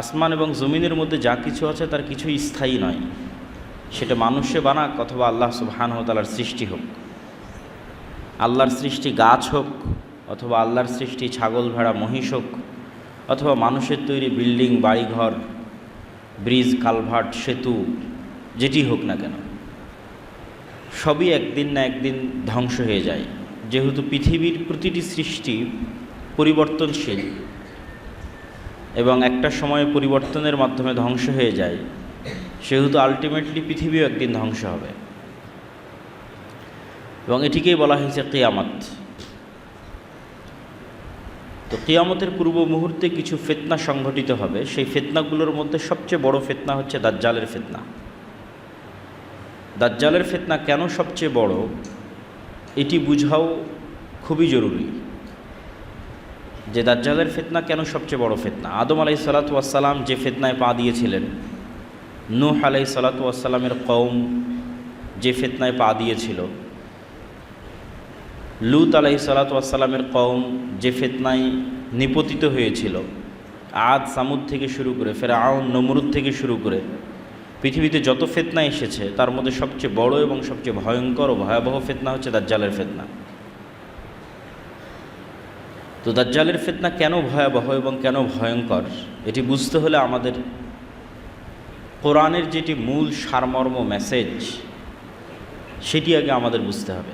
আসমান এবং জমিনের মধ্যে যা কিছু আছে তার কিছুই স্থায়ী নয়, সেটা মানুষে বানাক অথবা আল্লাহ সুবহানাহু ওয়া তাআলার সৃষ্টি হোক। আল্লাহর সৃষ্টি গাছ হোক অথবা আল্লাহর সৃষ্টি ছাগল ভেড়া মহিষ হোক অথবা মানুষের তৈরি বিল্ডিং বাড়িঘর ব্রিজ কালভার্ট সেতু যেটি হোক না কেন, সবই একদিন না একদিন ধ্বংস হয়ে যায়। যেহেতু পৃথিবীর প্রতিটি সৃষ্টি পরিবর্তনশীল এবং একটা সময়ে পরিবর্তনের মাধ্যমে ধ্বংস হয়ে যায়, সেহেতু আলটিমেটলি পৃথিবীও একদিন ধ্বংস হবে এবং এটিকেই বলা হয়েছে কিয়ামত। তো কিয়ামতের পূর্ব মুহূর্তে কিছু ফিতনা সংঘটিত হবে। সেই ফিতনাগুলোর মধ্যে সবচেয়ে বড় ফিতনা হচ্ছে দাজ্জালের ফিতনা। দাজ্জালের ফিতনা কেন সবচেয়ে বড় এটি বুঝাও খুবই জরুরি, যে দাজ্জালের ফিতনা কেন সবচেয়ে বড় ফিতনা। আদম আলাইহিসসালাতু ওয়াসসালাম যে ফিতনায় পা দিয়েছিলেন, নূহ আলাইহিসসালাতু ওয়াসসালামের কওম যে ফিতনায় পা দিয়েছিল, লূত আলাইহিসসালাতু ওয়াসসালামের কওম যে ফিতনায় নিপতিত হয়েছিল, আদ সামুদ থেকে শুরু করে ফিরআউন নমরুদ থেকে শুরু করে পৃথিবীতে যত ফিতনা এসেছে তার মধ্যে সবচেয়ে বড় এবং সবচেয়ে ভয়ঙ্কর ও ভয়াবহ ফিতনা হচ্ছে দাজ্জালের ফিতনা। তো দাজ্জালের ফিতনা কেন ভয়াবহ এবং কেন ভয়ঙ্কর এটি বুঝতে হলে আমাদের কোরআনের যেটি মূল সারমর্ম মেসেজ সেটি আগে আমাদের বুঝতে হবে।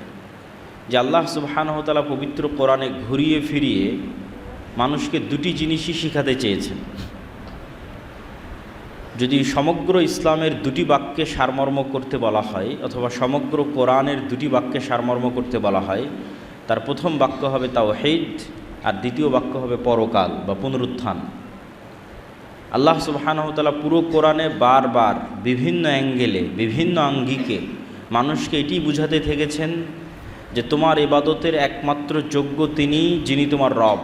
যে আল্লাহ সুবহানাহু ওয়া তাআলা পবিত্র কোরআনে ঘুরিয়ে ফিরিয়ে মানুষকে দুটি জিনিসই শিখাতে চেয়েছেন। যদি সমগ্র ইসলামের দুটি বাক্যে সারমর্ম করতে বলা হয় অথবা সমগ্র কোরআনের দুটি বাক্যে সারমর্ম করতে বলা হয়, তার প্রথম বাক্য হবে তাওহীদ আর দ্বিতীয় বাক্য হবে পরকাল বা পুনরুত্থান। আল্লাহ সুবহানাহু ওয়া তাআলা পুরো কোরআনে বারবার বিভিন্ন অ্যাঙ্গেলে বিভিন্ন আঙ্গিকে মানুষকে এটি বুঝাতে থেকেছেন যে তোমার ইবাদতের একমাত্র যোগ্য তিনি, যিনি তোমার রব।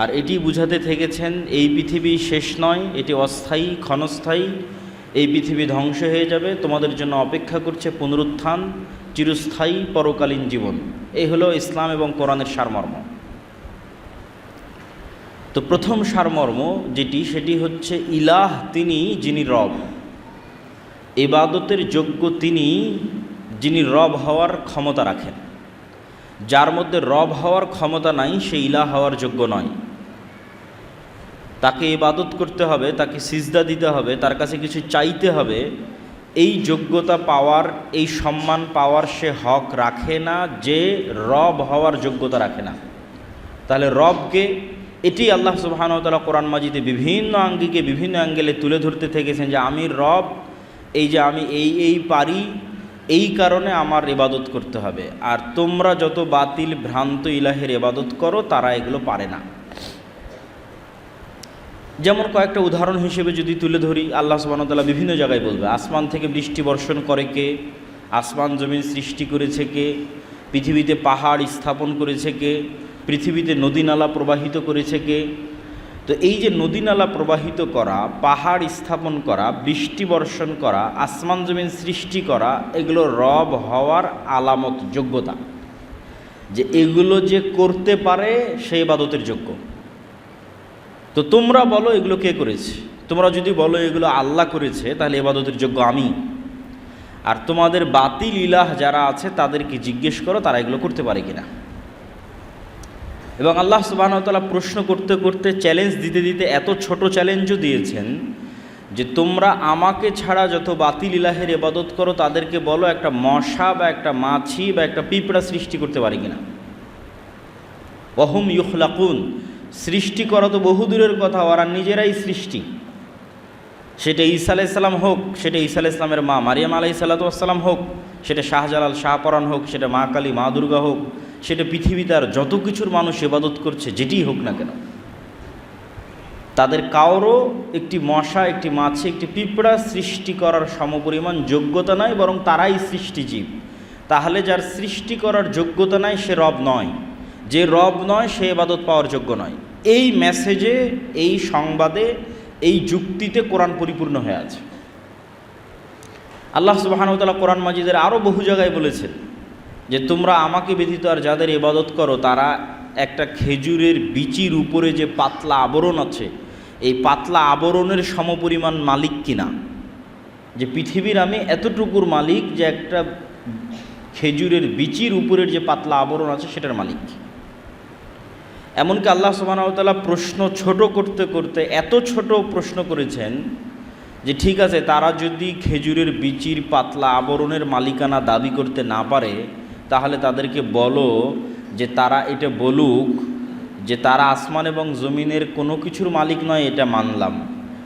আর এটি বুঝাতে থেকেছেন এই পৃথিবী শেষ নয়, এটি অস্থায়ী ক্ষণস্থায়ী, এই পৃথিবী ধ্বংস হয়ে যাবে, তোমাদের জন্য অপেক্ষা করছে পুনরুত্থান, চিরস্থায়ী পরকালীন জীবন। এই হলো ইসলাম এবং কোরআনের সারমর্ম। তো প্রথম সারমর্ম যেটি, সেটি হচ্ছে ইলাহ তিনি, যিনি রব। ইবাদতের যোগ্য তিনি, যিনি রব হওয়ার ক্ষমতা রাখেন। যার মধ্যে রব হওয়ার ক্ষমতা নাই সে ইলাহ হওয়ার যোগ্য নয়। তাকে ইবাদত করতে হবে, তাকে সিজদা দিতে হবে, তার কাছে কিছু চাইতে হবে, এই যোগ্যতা পাওয়ার, এই সম্মান পাওয়ার সে হক রাখে না, যে রব হওয়ার যোগ্যতা রাখে না। তাহলে রবকে, এটি আল্লাহ সুবহানাহু ওয়া তাআলা কোরআন মাজিদে বিভিন্ন আঙ্গিকে বিভিন্ন অ্যাঙ্গেলে তুলে ধরতে থেকেছেন যে আমি রব, এই যে আমি এই পারি, এই কারণে আমার ইবাদত করতে হবে। আর তোমরা যত বাতিল ভ্রান্ত ইলাহের ইবাদত করো তারা এগুলো পারে না। যেমন কয়েকটা উদাহরণ হিসেবে যদি তুলে ধরি, আল্লাহ সুবহানাহু ওয়া তাআলা বিভিন্ন জায়গায় বলবে আসমান থেকে বৃষ্টি বর্ষণ করে কে, আসমান জমিন সৃষ্টি করেছে কে, পৃথিবীতে পাহাড় স্থাপন করেছে কে, পৃথিবীতে নদী নালা প্রবাহিত করেছে কে। তো এই যে নদী নালা প্রবাহিত করা, পাহাড় স্থাপন করা, বৃষ্টি বর্ষণ করা, আসমান জমিন সৃষ্টি করা, এগুলো রব হওয়ার আলামত, যোগ্যতা, যে এগুলো যে করতে পারে সে ইবাদতের যোগ্য। তো তোমরা বলো এগুলো কে করেছে? তোমরা যদি বলো এগুলো আল্লাহ করেছে, তাহলে ইবাদতের যোগ্য আমি। আর তোমাদের বাতিল ইলাহ যারা আছে তাদেরকে জিজ্ঞেস করো তারা এগুলো করতে পারে কিনা। এবং আল্লাহ সুবহানাহু ওয়া তাআলা প্রশ্ন করতে করতে, চ্যালেঞ্জ দিতে দিতে এত ছোট চ্যালেঞ্জও দিয়েছেন যে তোমরা আমাকে ছাড়া যত বাতিল ইলাহের ইবাদত করো তাদেরকে বলো একটা মশা বা একটা মাছি বা একটা পিঁপড়া সৃষ্টি করতে পারে কিনা। ওয়াহুম ইউখলাকুন, সৃষ্টি করা তো বহু দূরের কথা, ওরা নিজেরাই সৃষ্টি। সেটা ঈসা আলাইহিস সালাম হোক, সেটা ঈসা আলাইহিস সালামের মা মারিয়াম আলাইহিস সালাতু ওয়াস সালাম হোক, সেটা শাহজালাল শাহপরাণ হোক, সেটা মা কালী মা দুর্গা হোক, সেটা পৃথিবীতে আর যত কিছুর মানুষ ইবাদত করছে যেটি হোক না কেন, তাদের কারো একটি মশা, একটি মাছি, একটি পিঁপড়া সৃষ্টি করার সমপরিমাণ যোগ্যতা নাই, বরং তারাই সৃষ্টিজীব। তাহলে যার সৃষ্টি করার যোগ্যতা নাই সে রব নয়, যে রব নয় সে ইবাদত পাওয়ার যোগ্য নয়। এই মেসেজে, এই সংবাদে, এই যুক্তিতে কোরআন পরিপূর্ণ হয়ে আছে। আল্লাহ সুবহানাহু ওয়া তাআলা কোরআন মাজিদের আরও বহু জায়গায় বলেছেন যে তোমরা আমাকে ব্যতীত আর যাদের ইবাদত করো তারা একটা খেজুরের বিচির উপরে যে পাতলা আবরণ আছে, এই পাতলা আবরণের সমপরিমাণ মালিক কিনা, যে পৃথিবীর আমি এতটুকুর মালিক যে একটা খেজুরের বিচির উপরের যে পাতলা আবরণ আছে সেটার মালিক। এমনকি আল্লাহ সুবহানাহু ওয়া তাআলা প্রশ্ন ছোট করতে করতে এত ছোট প্রশ্ন করেছেন যে ঠিক আছে, তারা যদি খেজুরের বিচির পাতলা আবরণের মালিকানা দাবি করতে না পারে, তাহলে তাদেরকে বলো যে তারা এটা বলুক যে তারা আসমান এবং জমিনের কোনো কিছুর মালিক নয়, এটা মানলাম,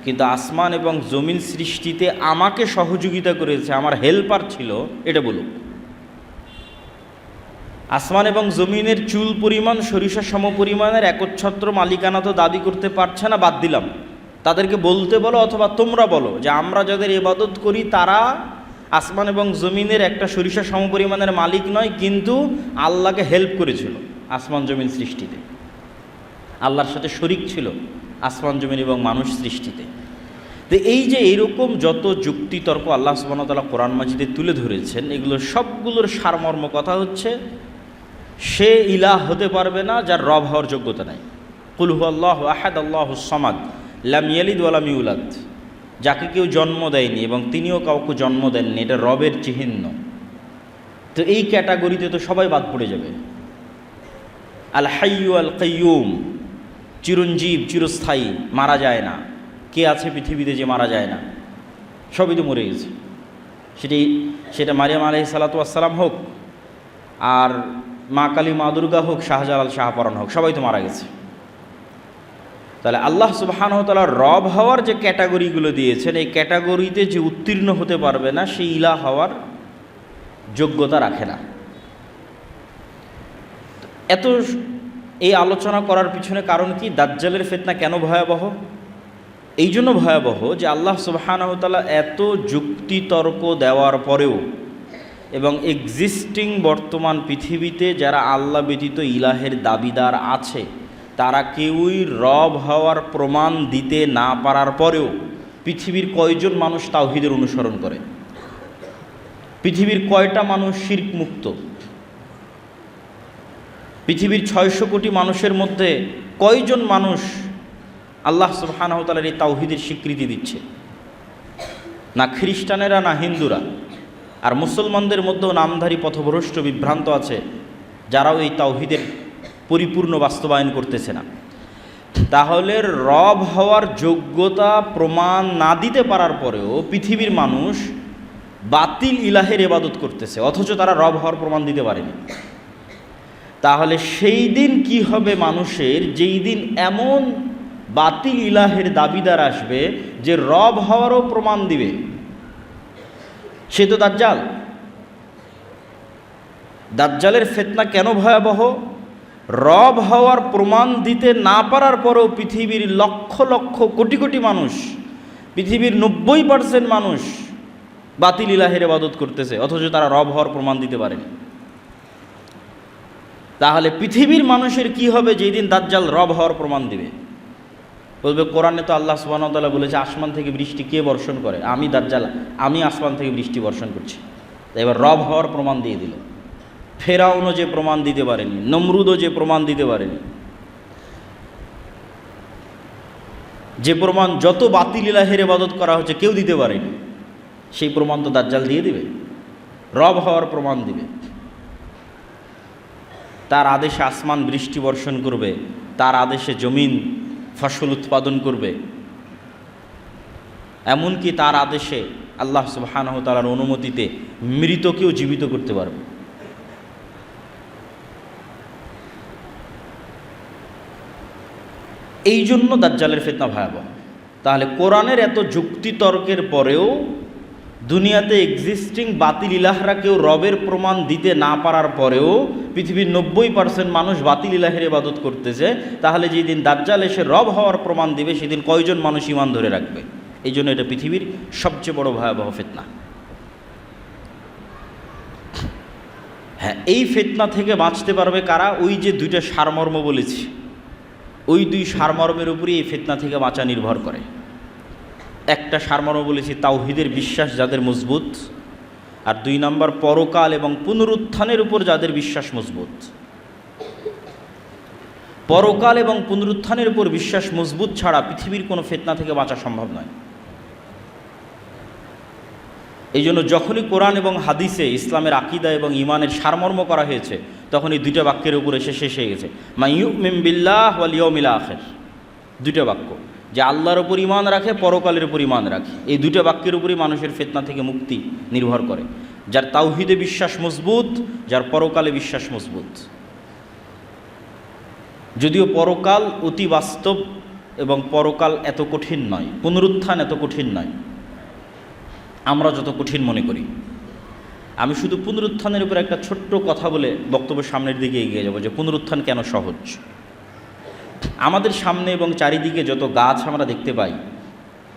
কিন্তু আসমান এবং জমিন সৃষ্টিতে আমাকে সহযোগিতা করেছে, আমার হেল্পার ছিল, এটা বলুক। আসমান এবং জমিনের চুল পরিমাণ সরিষা সম পরিমাণের একচ্ছত্র মালিকানা তো দাবি করতে পারছে না, বাদ দিলাম, তাদেরকে বলতে বলো অথবা তোমরা বলো যে আমরা যাদের ইবাদত করি তারা আসমান এবং জমিনের একটা সরিষা সম পরিমাণের মালিক নয়, কিন্তু আল্লাহকে হেল্প করেছিল আসমান জমিন সৃষ্টিতে, আল্লাহর সাথে শরিক ছিল আসমান জমিন এবং মানুষ সৃষ্টিতে। তো এই যে এইরকম যত যুক্তি তর্ক আল্লাহ সুবহানাহু ওয়া তাআলা কোরআন মাজিদে তুলে ধরেছেন, এগুলোর সবগুলোর সারমর্ম কথা হচ্ছে সে ইলাহ হতে পারবে না যার রব হওয়ার যোগ্যতা নাই। কুল হুয়াল্লাহু আহাদ আল্লাহুস সামাদ লাম ইয়ালিদ ওয়া লাম ইউলাদ, যাকে কেউ জন্ম দেয়নি এবং তিনিও কাউকে জন্ম দেননি, এটা রবের চিহ্ন। তো এই ক্যাটাগরিতে তো সবাই বাদ পড়ে যাবে। আল হাইয়্যু আল কাইয়্যুম, চিরঞ্জীব চিরস্থায়ী, মারা যায় না। কে আছে পৃথিবীতে যে মারা যায় না? সবই তো মরে গেছে। সেটা মারিয়াম আলাইহিস সালাতু ওয়াস সালাম হোক, আর মা কালী মা দুর্গা হোক, শাহজালাল শাহপরান হোক, সবাই তো মারা গেছে। তাহলে আল্লাহ সুবহানাহু ওয়া তাআলা রব হওয়ার যে ক্যাটাগরিগুলো দিয়েছেন, এই ক্যাটাগরিতে যে উত্তীর্ণ হতে পারবে না, সেই ইলাহ হওয়ার যোগ্যতা রাখে না। এত এই আলোচনা করার পিছনে কারণ কি? দাজ্জালের ফিতনা কেন ভয়াবহ? এই জন্য ভয়াবহ যে আল্লাহ সুবহানাহু ওয়া তাআলা এত যুক্তি তর্ক দেওয়ার পরেও এবং এক্সিস্টিং বর্তমান পৃথিবীতে যারা আল্লাহ ব্যতীত ইলাহের দাবিদার আছে, তারা কেউই রব হওয়ার প্রমাণ দিতে না পারার পরেও পৃথিবীর কয়জন মানুষ তাওহীদের অনুসরণ করে? পৃথিবীর কয়টা মানুষ শিরক মুক্ত? পৃথিবীর 600 কোটি মানুষের মধ্যে কয়জন মানুষ আল্লাহ সুবহানাহু ওয়া তাআলার এই তাওহীদের স্বীকৃতি দিচ্ছে? না খ্রিস্টানেরা, না হিন্দুরা। আর মুসলমানদের মধ্যেও নামধারী পথভ্রষ্ট বিভ্রান্ত আছে, যারাও এই তাওহীদের পরিপূর্ণ বাস্তবায়ন করতেছে না। তাহলে রব হওয়ার যোগ্যতা প্রমাণ না দিতে পারার পরেও পৃথিবীর মানুষ বাতিল ইলাহের ইবাদত করতেছে, অথচ তারা রব হওয়ার প্রমাণ দিতে পারেনি। তাহলে সেই দিন কি হবে মানুষের, যেই দিন এমন বাতিল ইলাহের দাবিদার আসবে যে রব হওয়ারও প্রমাণ দিবে? সে তো দাজ্জাল। দাজ্জালের ফিতনা কেন ভয়াবহ? রব হওয়ার প্রমাণ দিতে না পারার পরেও পৃথিবীর লক্ষ লক্ষ কোটি কোটি মানুষ, পৃথিবীর 90% মানুষ বাতিল ইলাহের ইবাদত করতেছে, অথচ তারা রব হওয়ার প্রমাণ দিতে পারেনি। তাহলে পৃথিবীর মানুষের কি হবে যেই দিন দাজ্জাল রব হওয়ার প্রমাণ দিবে? বলবে কোরআনে তো আল্লাহ সুবহানাহু ওয়া তাআলা বলেছে আসমান থেকে বৃষ্টি কে বর্ষণ করে? আমি দাজ্জাল, আমি আসমান থেকে বৃষ্টি বর্ষণ করছি। তাই এবার রব হওয়ার প্রমাণ দিয়ে দিল। ফেরাউনও যে প্রমাণ দিতে পারেনি, নমরুদও যে প্রমাণ দিতে পারেনি, যে প্রমাণ যত বাতিল ইলাহের ইবাদত করা হচ্ছে কেউ দিতে পারেনি, সেই প্রমাণ তো দাজ্জাল দিয়ে দিবে, রব হওয়ার প্রমাণ দিবে। তার আদেশে আসমান বৃষ্টি বর্ষণ করবে, তার আদেশে জমিন ফসল উৎপাদন করবে, এমনকি তার আদেশে আল্লাহ সুবহানাহু ওয়া তাআলার অনুমতিতে মৃতকেও জীবিত করতে পারবে। এই জন্য দাজ্জালের ফিতনা ভয়াবহ। তাহলে কোরআনের এত যুক্তি তর্কের পরেও দুনিয়াতে এক্সিস্টিং বাতিল ইলাহরা কেউ রবের প্রমাণ দিতে না পারার পরেও পৃথিবীর 90% মানুষ বাতিল ইলাহের ইবাদত করতেছে। তাহলে যেদিন দাজ্জাল এসে রব হওয়ার প্রমাণ দিবে, সেদিন কয়জন মানুষ ঈমান ধরে রাখবে? এই জন্য এটা পৃথিবীর সবচেয়ে বড় ভয়াবহ ফিতনা। হ্যাঁ, এই ফিতনা থেকে বাঁচতে পারবে কারা? ওই যে দুইটা সারমর্ম বলেছি, ওই দুই সারমর্মের উপরই এই ফিতনা থেকে বাঁচা নির্ভর করে। একটা সারমর্ম বলেছি তাওহীদের বিশ্বাস যাদের মজবুত, আর 2 নম্বর পরকাল এবং পুনরুত্থানের উপর যাদের বিশ্বাস মজবুত। পরকাল এবং পুনরুত্থানের উপর বিশ্বাস মজবুত ছাড়া পৃথিবীর কোনো ফিতনা থেকে বাঁচা সম্ভব নয়। এই জন্য যখনই কোরআন এবং হাদিসে ইসলামের আকীদা এবং ঈমানের সারমর্ম করা হয়েছে, তখন এই দুইটা বাক্যের উপর এসে শেষ হয়ে গেছে, মা ইউমিন বিল্লাহ ওয়াল ইয়াউমিল আখির। দুইটা বাক্য, যে আল্লাহর উপর ঈমান রাখে, পরকালের উপর ঈমান রাখে, এই দুইটা বাক্যের উপরই মানুষের ফিতনা থেকে মুক্তি নির্ভর করে। যার তাওহীদে বিশ্বাস মজবুত, যার পরকালে বিশ্বাস মজবুত। যদিও পরকাল অতি বাস্তব এবং পরকাল এত কঠিন নয়, পুনরুত্থান এত কঠিন নয় আমরা যত কঠিন মনে করি। আমি শুধু পুনরুত্থানের উপর একটা ছোট্ট কথা বলে বক্তব্য সামনের দিকে এগিয়ে যাব, যে পুনরুত্থান কেন সহজ। আমাদের সামনে এবং চারিদিকে যত গাছ আমরা দেখতে পাই,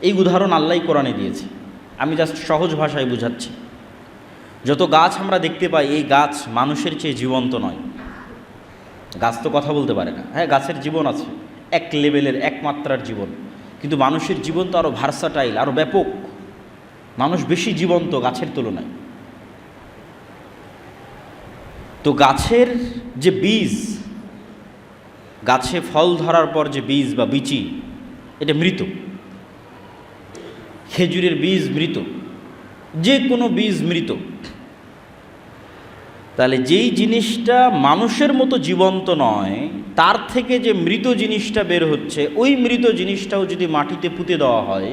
এই উদাহরণ আল্লাহই কোরআনে দিয়েছে, আমি জাস্ট সহজ ভাষায় বুঝাচ্ছি। যত গাছ আমরা দেখতে পাই, এই গাছ মানুষের চেয়ে জীবন্ত নয়। গাছ তো কথা বলতে পারে না, হ্যাঁ গাছের জীবন আছে, এক লেভেলের এক মাত্রার জীবন, কিন্তু মানুষের জীবন তো আরও ভার্সাটাইল, আরও ব্যাপক। মানুষ বেশি জীবন্ত গাছের তুলনায়। তো গাছের যে বীজ, গাছে ফল ধরার পর যে বীজ বা বিচি, এটা মৃত। খেজুরের বীজ মৃত, যে কোনো বীজ মৃত। তাহলে যেই জিনিসটা মানুষের মতো জীবন্ত নয়, তার থেকে যে মৃত জিনিসটা বের হচ্ছে, ওই মৃত জিনিসটাও যদি মাটিতে পুঁতে দেওয়া হয়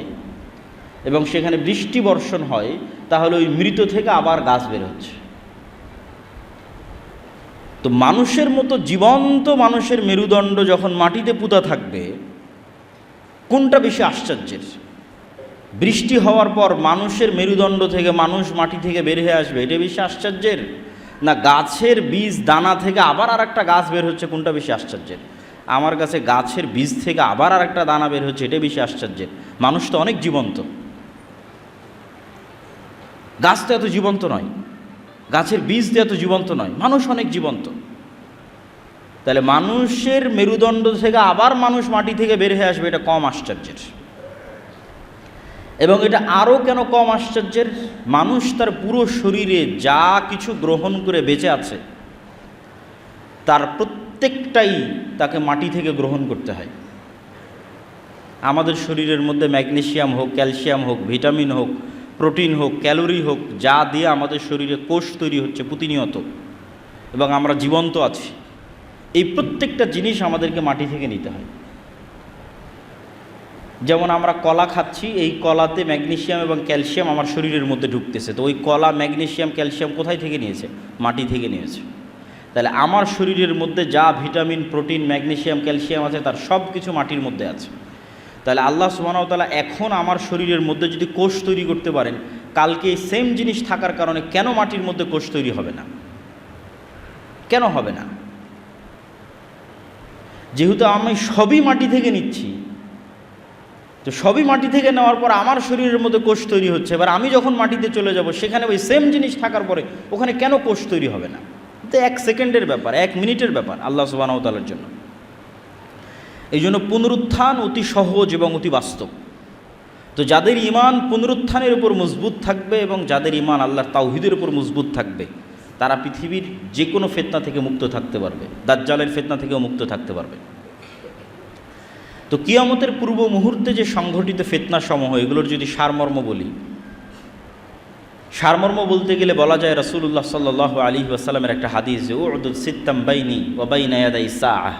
এবং সেখানে বৃষ্টি বর্ষণ হয়, তাহলে ওই মৃত থেকে আবার গাছ বের হচ্ছে। তো মানুষের মতো জীবন্ত মানুষের মেরুদণ্ড যখন মাটিতে পুঁতা থাকবে, কোনটা বেশি আশ্চর্যের? বৃষ্টি হওয়ার পর মানুষের মেরুদণ্ড থেকে মানুষ মাটি থেকে বের হয়ে আসবে, এটা বেশি আশ্চর্যের? না গাছের বীজ দানা থেকে আবার আর একটা গাছ বের হচ্ছে, কোনটা বেশি আশ্চর্যের? আমার কাছে গাছের বীজ থেকে আবার আর একটা দানা বের হচ্ছে, এটা বেশি আশ্চর্যের। মানুষ তো অনেক জীবন্ত, গাছ তো এত জীবন্ত নয়, গাছের বীজ তো এত জীবন্ত নয়, মানুষ অনেক জীবন্ত। তাহলে মানুষের মেরুদণ্ড থেকে আবার মানুষ মাটি থেকে বের হয়ে আসবে, এটা কম আশ্চর্যের। এবং এটা আরও কেন কম আশ্চর্যের? মানুষ তার পুরো শরীরে যা কিছু গ্রহণ করে বেঁচে আছে, তার প্রত্যেকটাই তাকে মাটি থেকে গ্রহণ করতে হয়। আমাদের শরীরের মধ্যে ম্যাগনেসিয়াম হোক, ক্যালসিয়াম হোক, ভিটামিন হোক, প্রোটিন হোক, ক্যালোরি হোক, যা দিয়ে আমাদের শরীরে কোষ তৈরি হচ্ছে প্রতিনিয়ত এবং আমরা জীবন্ত আছি, এই প্রত্যেকটা জিনিস আমাদেরকে মাটি থেকে নিতে হয়। যেমন আমরা কলা খাচ্ছি, এই কলাতে ম্যাগনেসিয়াম এবং ক্যালসিয়াম আমার শরীরের মধ্যে ঢুকতেছে, তো ওই কলা ম্যাগনেসিয়াম ক্যালসিয়াম কোথায় থেকে নিয়েছে? মাটি থেকে নিয়েছে। তাহলে আমার শরীরের মধ্যে যা ভিটামিন, প্রোটিন, ম্যাগনেসিয়াম, ক্যালসিয়াম আছে, তার সব কিছু মাটির মধ্যে আছে। তাহলে আল্লাহ সুবহানাহু ওয়া তাআলা এখন আমার শরীরের মধ্যে যদি কোষ তৈরি করতে পারেন, কালকে এই সেম জিনিস থাকার কারণে কেন মাটির মধ্যে কোষ তৈরি হবে না? কেন হবে না? যেহেতু আমি সবই মাটি থেকে নিচ্ছি, তো সবই মাটি থেকে নেওয়ার পর আমার শরীরের মধ্যে কোষ তৈরি হচ্ছে, এবার আমি যখন মাটিতে চলে যাব, সেখানে ওই সেম জিনিস থাকার পরে ওখানে কেন কোষ তৈরি হবে না? তো 1 সেকেন্ডের ব্যাপার, 1 মিনিটের ব্যাপার আল্লাহ সুবহানাহু ওয়া তাআলার জন্য। এই জন্য পুনরুত্থান অতি সহজ এবং অতি বাস্তব। তো যাদের ঈমান পুনরুত্থানের উপর মজবুত থাকবে এবং যাদের ঈমান আল্লাহর তাওহীদের উপর মজবুত থাকবে, তারা পৃথিবীর যে কোনো ফিতনা থেকে মুক্ত থাকতে পারবে, দাজ্জালের ফিতনা থেকেও মুক্ত থাকতে পারবে। তো কিয়ামতের পূর্ব মুহূর্তে যে সংঘটিত ফিতনা সমূহ, এগুলোর যদি সারমর্ম বলি, সারমর্ম বলতে গেলে বলা যায় রাসূলুল্লাহ সাল্লাল্লাহু আলাইহি ওয়াসাল্লামের একটা হাদিস, যে উ'দুদ সিত্তাম বাইনি ওয়া বাইনা ইয়াদাই সাআহ,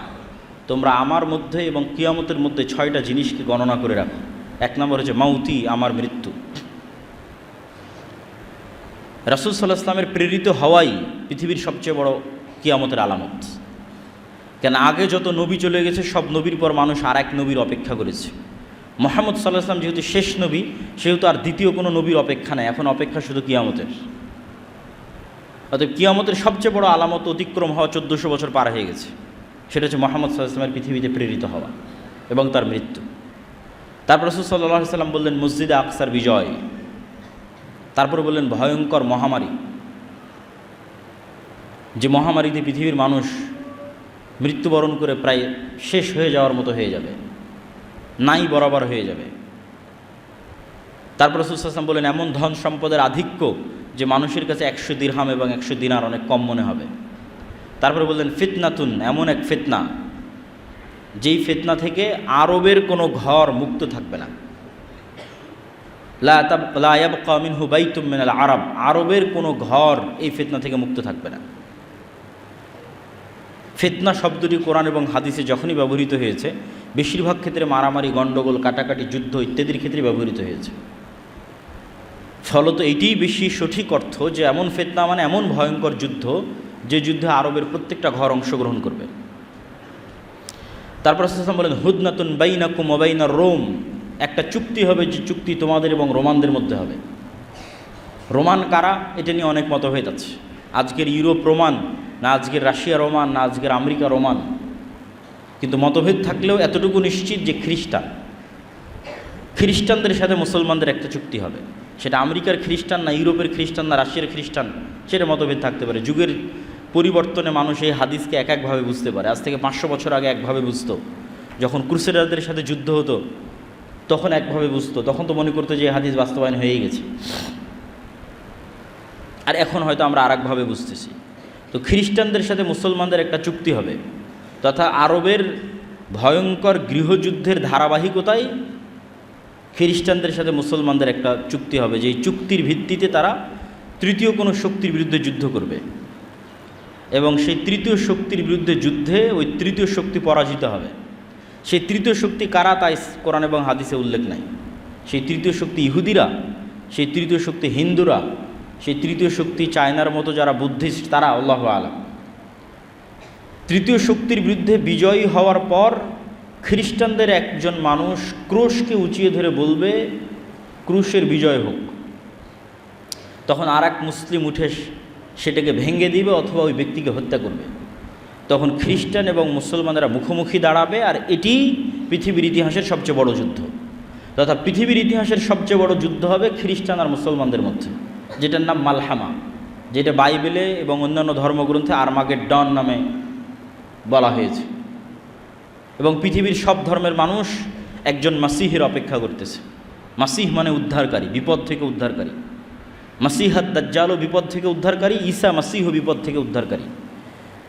তোমরা আমার মধ্যে এবং কিয়ামতের মধ্যে 6টা জিনিসকে গণনা করে রাখো। 1 নম্বর হচ্ছে মাউতি, আমার মৃত্যু। রাসূল সাল্লাল্লাহু আলাইহি ওয়াসাল্লামের প্রেরিত হওয়াই পৃথিবীর সবচেয়ে বড় কিয়ামতের আলামত। কেন আগে যত নবী চলে গেছে, সব নবীর পর মানুষ আর এক নবীর অপেক্ষা করেছে। মুহাম্মদ সাল্লাল্লাহু আলাইহি ওয়াসাল্লাম যেহেতু শেষ নবী, সেহেতু আর দ্বিতীয় কোনো নবীর অপেক্ষা নেই, এখন অপেক্ষা শুধু কিয়ামতের। অতএব কিয়ামতের সবচেয়ে বড় আলামত অতিক্রম হওয়া 1400 বছর পার হয়ে গেছে, সেটা হচ্ছে মুহাম্মদ সাল্লাল্লাহু আলাইহি ওয়াসাল্লামের পৃথিবীতে প্রেরিত হওয়া এবং তার মৃত্যু। তারপর রাসূল সাল্লাল্লাহু আলাইহি ওয়াসাল্লাম বললেন মসজিদে আকসার বিজয়, তারপর বললেন ভয়ঙ্কর মহামারী, যে মহামারীতে পৃথিবীর মানুষ মৃত্যুবরণ করে প্রায় শেষ হয়ে যাওয়ার মতো হয়ে যাবে, নাই বরাবর হয়ে যাবে। তারপর রাসূল সাল্লাল্লাহু আলাইহি ওয়াসাল্লাম বললেন এমন ধন সম্পদের আধিক্য যে মানুষের কাছে 100 দিরহাম এবং 100 দিনার অনেক কম মনে হবে। তারপরে বললেন ফিতনাতুন, এমন এক ফিতনা যেই ফিতনা থেকে আরবের কোনো ঘর মুক্ত থাকবে না। লা ইয়াবকা মিনহু বাইতুম মিনাল আরব, আরবের কোনো ঘর এই ফিতনা থেকে মুক্ত থাকবে না। ফিতনা শব্দটি কোরআন এবং হাদিসে যখনই ব্যবহৃত হয়েছে, বেশিরভাগ ক্ষেত্রে মারামারি, গণ্ডগোল, কাটাকাটি, যুদ্ধ ইত্যাদির ক্ষেত্রে ব্যবহৃত হয়েছে। ফলত এটিই বেশি সঠিক অর্থ যে এমন ফিতনা মানে এমন ভয়ঙ্কর যুদ্ধ, যে যুদ্ধে আরবের প্রত্যেকটা ঘর অংশগ্রহণ করবে। তারপর রাসূল বলেন, হুদনাতুন বাইনাকুম ওয়া বাইনার রোম, একটা চুক্তি হবে, যে চুক্তি তোমাদের এবং রোমানদের মধ্যে হবে। রোমান কারা, এটা নিয়ে অনেক মতভেদ আছে। আজকের ইউরোপ রোমান না, আজকের রাশিয়া রোমান না, আজকের আমেরিকা রোমান, কিন্তু মতভেদ থাকলেও এতটুকু নিশ্চিত যে খ্রিস্টানদের সাথে মুসলমানদের একটা চুক্তি হবে। সেটা আমেরিকার খ্রিস্টান না, ইউরোপের খ্রিস্টান না, রাশিয়ার খ্রিস্টান, সেটা মতভেদ থাকতে পারে। যুগের পরিবর্তনে মানুষ এই হাদিসকে এক একভাবে বুঝতে পারে। আজ থেকে 500 বছর আগে একভাবে বুঝতো, যখন ক্রুসেডারদের সাথে যুদ্ধ হতো তখন একভাবে বুঝতো, তখন তো মনে করতো যে হাদিস বাস্তবায়ন হয়েই গেছে। আর এখন হয়তো আমরা আর একভাবে বুঝতেছি। তো খ্রিস্টানদের সাথে মুসলমানদের একটা চুক্তি হবে, তথা আরবের ভয়ঙ্কর গৃহযুদ্ধের ধারাবাহিকতায় খ্রিস্টানদের সাথে মুসলমানদের একটা চুক্তি হবে, যে এই চুক্তির ভিত্তিতে তারা তৃতীয় কোনো শক্তির বিরুদ্ধে যুদ্ধ করবে, এবং সেই তৃতীয় শক্তির বিরুদ্ধে যুদ্ধে ওই তৃতীয় শক্তি পরাজিত হবে। সেই তৃতীয় শক্তি কারা তা কোরআন এবং হাদিসে উল্লেখ নাই। সেই তৃতীয় শক্তি ইহুদিরা, সেই তৃতীয় শক্তি হিন্দুরা, সেই তৃতীয় শক্তি চায়নার মতো যারা বুদ্ধিস্ট, তারা, আল্লাহু আলাম। তৃতীয় শক্তির বিরুদ্ধে বিজয়ী হওয়ার পর খ্রিস্টানদের একজন মানুষ ক্রুশকে উঁচিয়ে ধরে বলবে, ক্রুশের বিজয় হোক। তখন আর এক মুসলিম উঠে সেটাকে ভেঙে দিবে অথবা ওই ব্যক্তিকে হত্যা করবে। তখন খ্রিস্টান এবং মুসলমানরা মুখোমুখি দাঁড়াবে, আর এটি পৃথিবীর ইতিহাসের সবচেয়ে বড় যুদ্ধ, তথা পৃথিবীর ইতিহাসের সবচেয়ে বড় যুদ্ধ হবে খ্রিস্টান আর মুসলমানদের মধ্যে, যেটার নাম মালহামা, যেটা বাইবেলে এবং অন্যান্য ধর্মগ্রন্থে আর্মাগেড্ডন নামে বলা হয়েছে। এবং পৃথিবীর সব ধর্মের মানুষ একজন মাসিহের অপেক্ষা করতেছে। মাসিহ মানে উদ্ধারকারী, বিপদ থেকে উদ্ধারকারী। মাসিহাদ দাজ্জালও বিপদ থেকে উদ্ধারকারী, ঈসা মাসিহও বিপদ থেকে উদ্ধারকারী,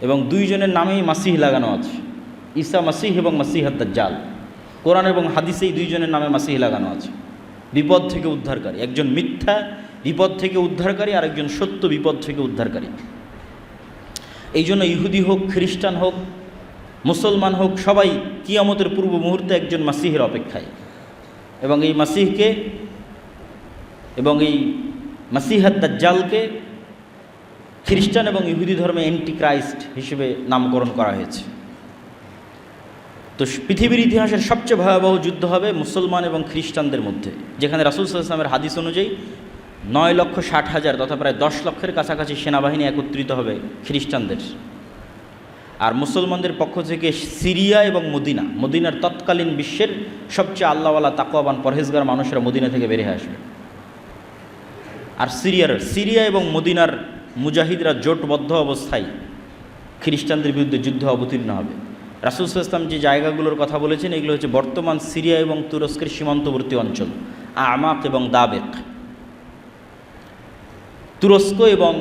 এবং দুইজনের নামেই মাসিহ লাগানো আছে। ঈসা মাসিহ এবং মাসিহাদ দাজ্জাল, কোরআন এবং হাদিসে এই দুইজনের নামে মাসিহ লাগানো আছে। বিপদ থেকে উদ্ধারকারী, একজন মিথ্যা বিপদ থেকে উদ্ধারকারী, আর একজন সত্য বিপদ থেকে উদ্ধারকারী। এই জন্য ইহুদি হোক, খ্রিস্টান হোক, মুসলমান হোক, সবাই কিয়ামতের পূর্ব মুহূর্তে একজন মাসিহের অপেক্ষায়। এবং এই মাসিহকে এবং এই মাসিহাদ দাজ্জালকে খ্রিস্টান এবং ইহুদি ধর্মে অ্যান্টি ক্রাইস্ট হিসেবে নামকরণ করা হয়েছে। তো পৃথিবীর ইতিহাসের সবচেয়ে ভয়াবহ যুদ্ধ হবে মুসলমান এবং খ্রিস্টানদের মধ্যে, যেখানে রাসূল সাল্লাল্লাহু আলাইহি ওয়াসাল্লামের হাদিস অনুযায়ী 9,60,000 তথা প্রায় 10 লক্ষের কাছাকাছি সেনাবাহিনী একত্রিত হবে খ্রিস্টানদের। আর মুসলমানদের পক্ষ থেকে সিরিয়া এবং মদিনার তৎকালীন বিশ্বের সবচেয়ে আল্লাহওয়ালা তাকওয়াবান পরহেজগার মানুষেরা মদিনা থেকে বেরিয়ে আসবে। আর সিরিয়া এবং মদিনার মুজাহিদরা জোটবদ্ধ অবস্থায় খ্রিস্টানদের বিরুদ্ধে যুদ্ধে অবতীর্ণ হবে। রাসূল সাল্লাল্লাহু আলাইহি ওয়াসাল্লাম যে জায়গাগুলোর কথা বলেছেন, এগুলো হচ্ছে বর্তমান সিরিয়া এবং তুরস্কের সীমান্তবর্তী অঞ্চল, আমাক এবং দাবেক। তুরস্ক এবং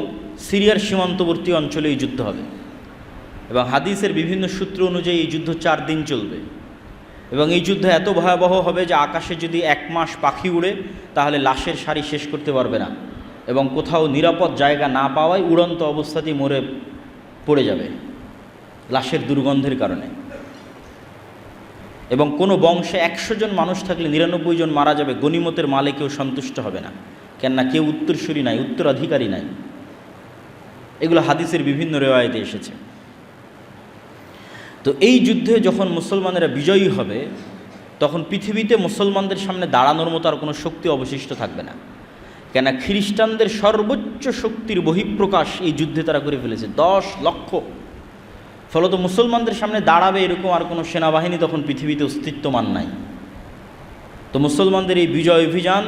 সিরিয়ার সীমান্তবর্তী অঞ্চলে এই যুদ্ধ হবে, এবং হাদিসের বিভিন্ন সূত্র অনুযায়ী এই যুদ্ধ 4 দিন চলবে। এবং এই যুদ্ধ এত ভয়াবহ হবে যে আকাশে যদি 1 মাস পাখি উড়ে তাহলে লাশের সারি শেষ করতে পারবে না, এবং কোথাও নিরাপদ জায়গা না পাওয়ায় উড়ন্ত অবস্থাতেই মরে পড়ে যাবে লাশের দুর্গন্ধের কারণে। এবং কোনো বংশে 100 জন মানুষ থাকলে 99 জন মারা যাবে, গনিমতের মালে কেউ সন্তুষ্ট হবে না, কেননা কেউ উত্তরসূরি নাই, উত্তরাধিকারী নাই। এগুলো হাদিসের বিভিন্ন রেওয়ায়েতে এসেছে। তো এই যুদ্ধে যখন মুসলমানেরা বিজয়ী হবে, তখন পৃথিবীতে মুসলমানদের সামনে দাঁড়ানোর মতো আর কোনো শক্তি অবশিষ্ট থাকবে না, কেন খ্রিস্টানদের সর্বোচ্চ শক্তির বহিঃপ্রকাশ এই যুদ্ধে তারা করে ফেলেছে, 10 লক্ষ। ফলত মুসলমানদের সামনে দাঁড়াবে এরকম আর কোনো সেনাবাহিনী তখন পৃথিবীতে অস্তিত্বমান নাই। তো মুসলমানদের এই বিজয় অভিযান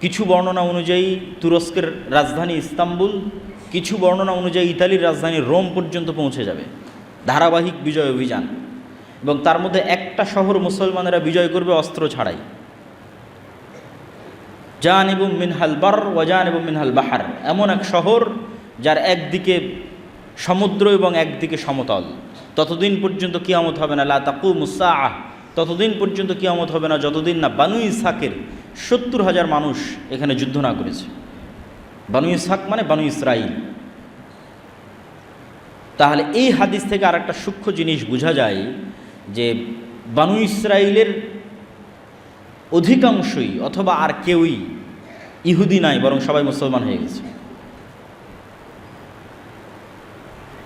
কিছু বর্ণনা অনুযায়ী তুরস্কের রাজধানী ইস্তাম্বুল, কিছু বর্ণনা অনুযায়ী ইতালির রাজধানী রোম পর্যন্ত পৌঁছে যাবে, ধারাবাহিক বিজয় অভিযান। এবং তার মধ্যে একটা শহর মুসলমানেরা বিজয় করবে অস্ত্র ছাড়াই, জানিবুম মিনহাল বার ওয়া জানিবুম মিনহাল বাহার, এমন এক শহর যার একদিকে সমুদ্র এবং একদিকে সমতল। ততদিন পর্যন্ত কিয়ামত হবে না, লা তাকুমুস সাআহ, ততদিন পর্যন্ত কিয়ামত হবে না যতদিন না বানু ইসহাকের 70,000 মানুষ এখানে যুদ্ধ না করেছে। বানু ইসহাক মানে বানু ইসরাইল। তাহলে এই হাদিস থেকে আর একটা সূক্ষ্ম জিনিস বোঝা যায় যে বানু ইসরাইলের অধিকাংশই অথবা আর কেউই ইহুদি নাই, বরং সবাই মুসলমান হয়ে গেছে।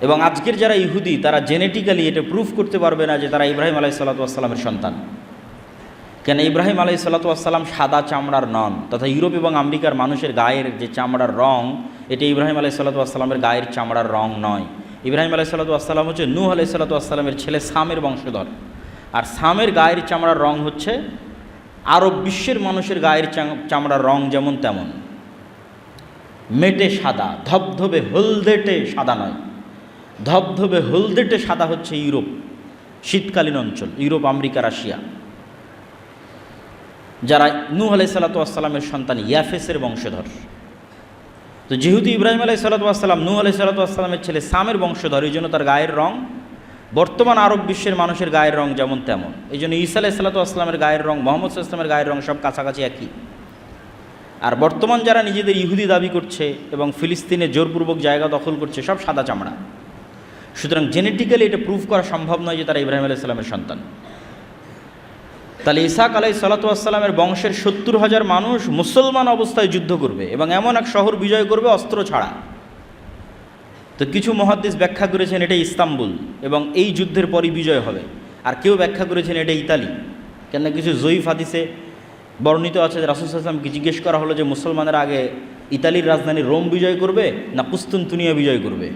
এবং আজকের যারা ইহুদি তারা জেনেটিক্যালি এটা প্রুফ করতে পারবে না যে তারা ইব্রাহিম আলাইহিসসালাতু ওয়াসসালামের সন্তান। কেন ইব্রাহিম আলাইহিসসালাতু ওয়াসসালাম সাদা চামড়ার নন, তথা ইউরোপ এবং আমেরিকার মানুষের গায়ের যে চামড়ার রং, এটা ইব্রাহিম আলাইহিসসালাতু ওয়াসসালামের গায়ের চামড়ার রং নয়। ইব্রাহিম আলাইহিসসালাতু ওয়াসসালাম হচ্ছে নূহ আলাইহিসসালাতু ওয়াসসালামের ছেলে সামের বংশধর, আর সামের গায়ের চামড়ার রং হচ্ছে আরব বিশ্বের মানুষের গায়ের চামড়ার রং যেমন তেমন, মেটে সাদা, ধবধবে হলদেটে সাদা নয়। ধবধবে হলদেটে সাদা হচ্ছে ইউরোপ, শীতকালীন অঞ্চল, ইউরোপ, আমেরিকা, রাশিয়া, যারা নূহ আলাইহিসসালাতু ওয়াসসালামের সন্তান ইয়াফেসের বংশধর। তো যেহেতু ইব্রাহিম আলাইহিসসালাতু ওয়াসসালাম নূহ আলাইহিসসালাতু ওয়াসসালামের ছেলে সামের বংশধর, এই জন্য তার গায়ের রং বর্তমান আরব বিশ্বের মানুষের গায়ের রং যেমন তেমন। এই জন্য ঈসা আলাইহিসসালাতু ওয়াসসালামের গায়ের রং, মুহাম্মদ সাল্লাল্লাহু আলাইহি ওয়াসাল্লামের গায়ের রং সব কাছাকাছি একই। আর বর্তমান যারা নিজেদের ইহুদি দাবি করছে এবং ফিলিস্তিনে জোরপূর্বক জায়গা দখল করছে, সব সাদা চামড়া। সুতরাং জেনেটিক্যালি এটা প্রুভ করা সম্ভব নয় যে তারা ইব্রাহিম আলাইহিস সালামের সন্তান। তাহলে ইসহাক আলাইহিসসালাতু ওয়াসসালামের বংশের 70,000 মানুষ মুসলমান অবস্থায় যুদ্ধ করবে এবং এমন এক শহর বিজয় করবে অস্ত্র ছাড়া। তো কিছু মুহাদ্দিস ব্যাখ্যা করেছেন এটা ইস্তাম্বুল এবং এই যুদ্ধের পরই বিজয় হবে, আর কেউ ব্যাখ্যা করেছেন এটা ইতালি। কেন কিছু জয়ীফ হাদিসে বর্ণিত আছে যে রাসূল সাল্লাল্লাহু আলাইহি ওয়াসাল্লামকে জিজ্ঞেস করা হলো যে মুসলমানের আগে ইতালির রাজধানী রোম বিজয় করবে না কুস্তুনতুনিয়া বিজয় করবে।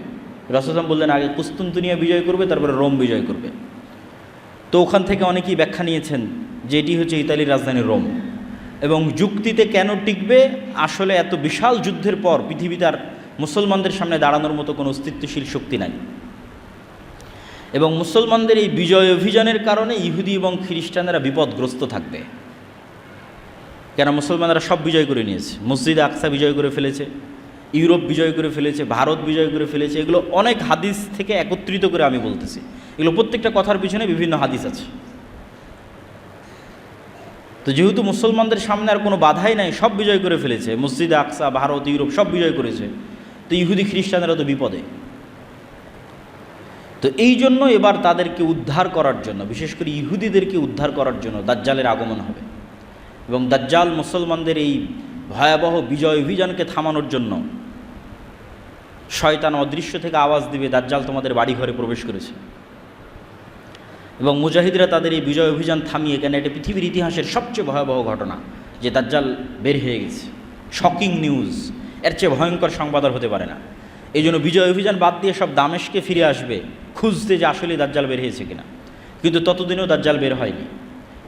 রাসূল সাল্লাল্লাহু আলাইহি ওয়াসাল্লাম বললেন আগে কুস্তুনতুনিয়া বিজয় করবে, তারপরে রোম বিজয় করবে। তো ওখান থেকে অনেকেই ব্যাখ্যা নিয়েছেন যে এটি হচ্ছে ইতালির রাজধানী রোম। এবং যুক্তিতে কেন টিকবে, আসলে এত বিশাল যুদ্ধের পর পৃথিবীতে আর মুসলমানদের সামনে দাঁড়ানোর মতো কোনো অস্তিত্বশীল শক্তি নাই। এবং মুসলমানদের এই বিজয় অভিযানের কারণে ইহুদি এবং খ্রিস্টানেরা বিপদগ্রস্ত থাকবে। কেন মুসলমানরা সব বিজয় করে নিয়েছে, মসজিদে আকসা বিজয় করে ফেলেছে, ইউরোপ বিজয় করে ফেলেছে, ভারত বিজয় করে ফেলেছে। এগুলো অনেক হাদিস থেকে একত্রিত করে আমি বলতেছি, এগুলো প্রত্যেকটা কথার পিছনে বিভিন্ন হাদিস আছে। তো যেহেতু মুসলমানদের সামনে আর কোনো বাধাই নাই, সব বিজয় করে ফেলেছে, মসজিদে আকসা, ভারত, ইউরোপ সব বিজয় করেছে, তো ইহুদি খ্রিস্টানেরা তো বিপদে। তো এই জন্য এবার তাদেরকে উদ্ধার করার জন্য, বিশেষ করে ইহুদিদেরকে উদ্ধার করার জন্য দাজ্জালের আগমন হবে। এবং দাজ্জাল মুসলমানদের এই ভয়াবহ বিজয় অভিযানকে থামানোর জন্য শয়তান অদৃশ্য থেকে আওয়াজ দিবে, দাজ্জাল তোমাদের বাড়ি ঘরে প্রবেশ করেছে। এবং মুজাহিদরা তাদের এই বিজয় অভিযান থামিয়ে, কেন এটা পৃথিবীর ইতিহাসের সবচেয়ে ভয়াবহ ঘটনা যে দাজ্জাল বের হয়ে গেছে, শকিং নিউজ, এর চেয়ে ভয়ঙ্কর সংবাদ আর হতে পারে না। এই জন্য বিজয় অভিযান বাদ দিয়ে সব দামেশকে ফিরে আসবে খুঁজতে যে আসলেই দাজ্জাল বের হয়েছে কিনা। কিন্তু ততদিনেও দাজ্জাল বের হয়নি।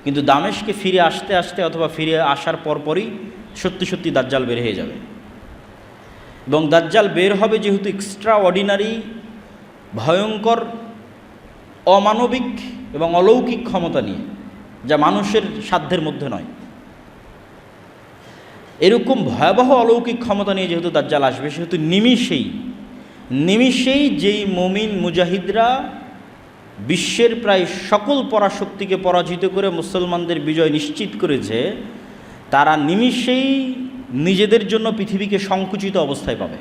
কিন্তু দামেশকে ফিরে আসতে আসতে অথবা ফিরে আসার পরপরই সত্যি সত্যি দাজ্জাল বের হয়ে যাবে। এবং দাজ্জাল বের হবে যেহেতু এক্সট্রা অর্ডিনারি, ভয়ঙ্কর, অমানবিক এবং অলৌকিক ক্ষমতা নিয়ে, যা মানুষের সাধ্যের মধ্যে নয়, এরকম ভয়াবহ অলৌকিক ক্ষমতা নিয়ে যেহেতু দাজ্জাল আসবে, সেহেতু নিমিষেই যেই মুমিন মুজাহিদরা বিশ্বের প্রায় সকল পরাশক্তিকে পরাজিত করে মুসলমানদের বিজয় নিশ্চিত করেছে, তারা নিমিষেই নিজেদের জন্য পৃথিবীকে সংকুচিত অবস্থায় পাবে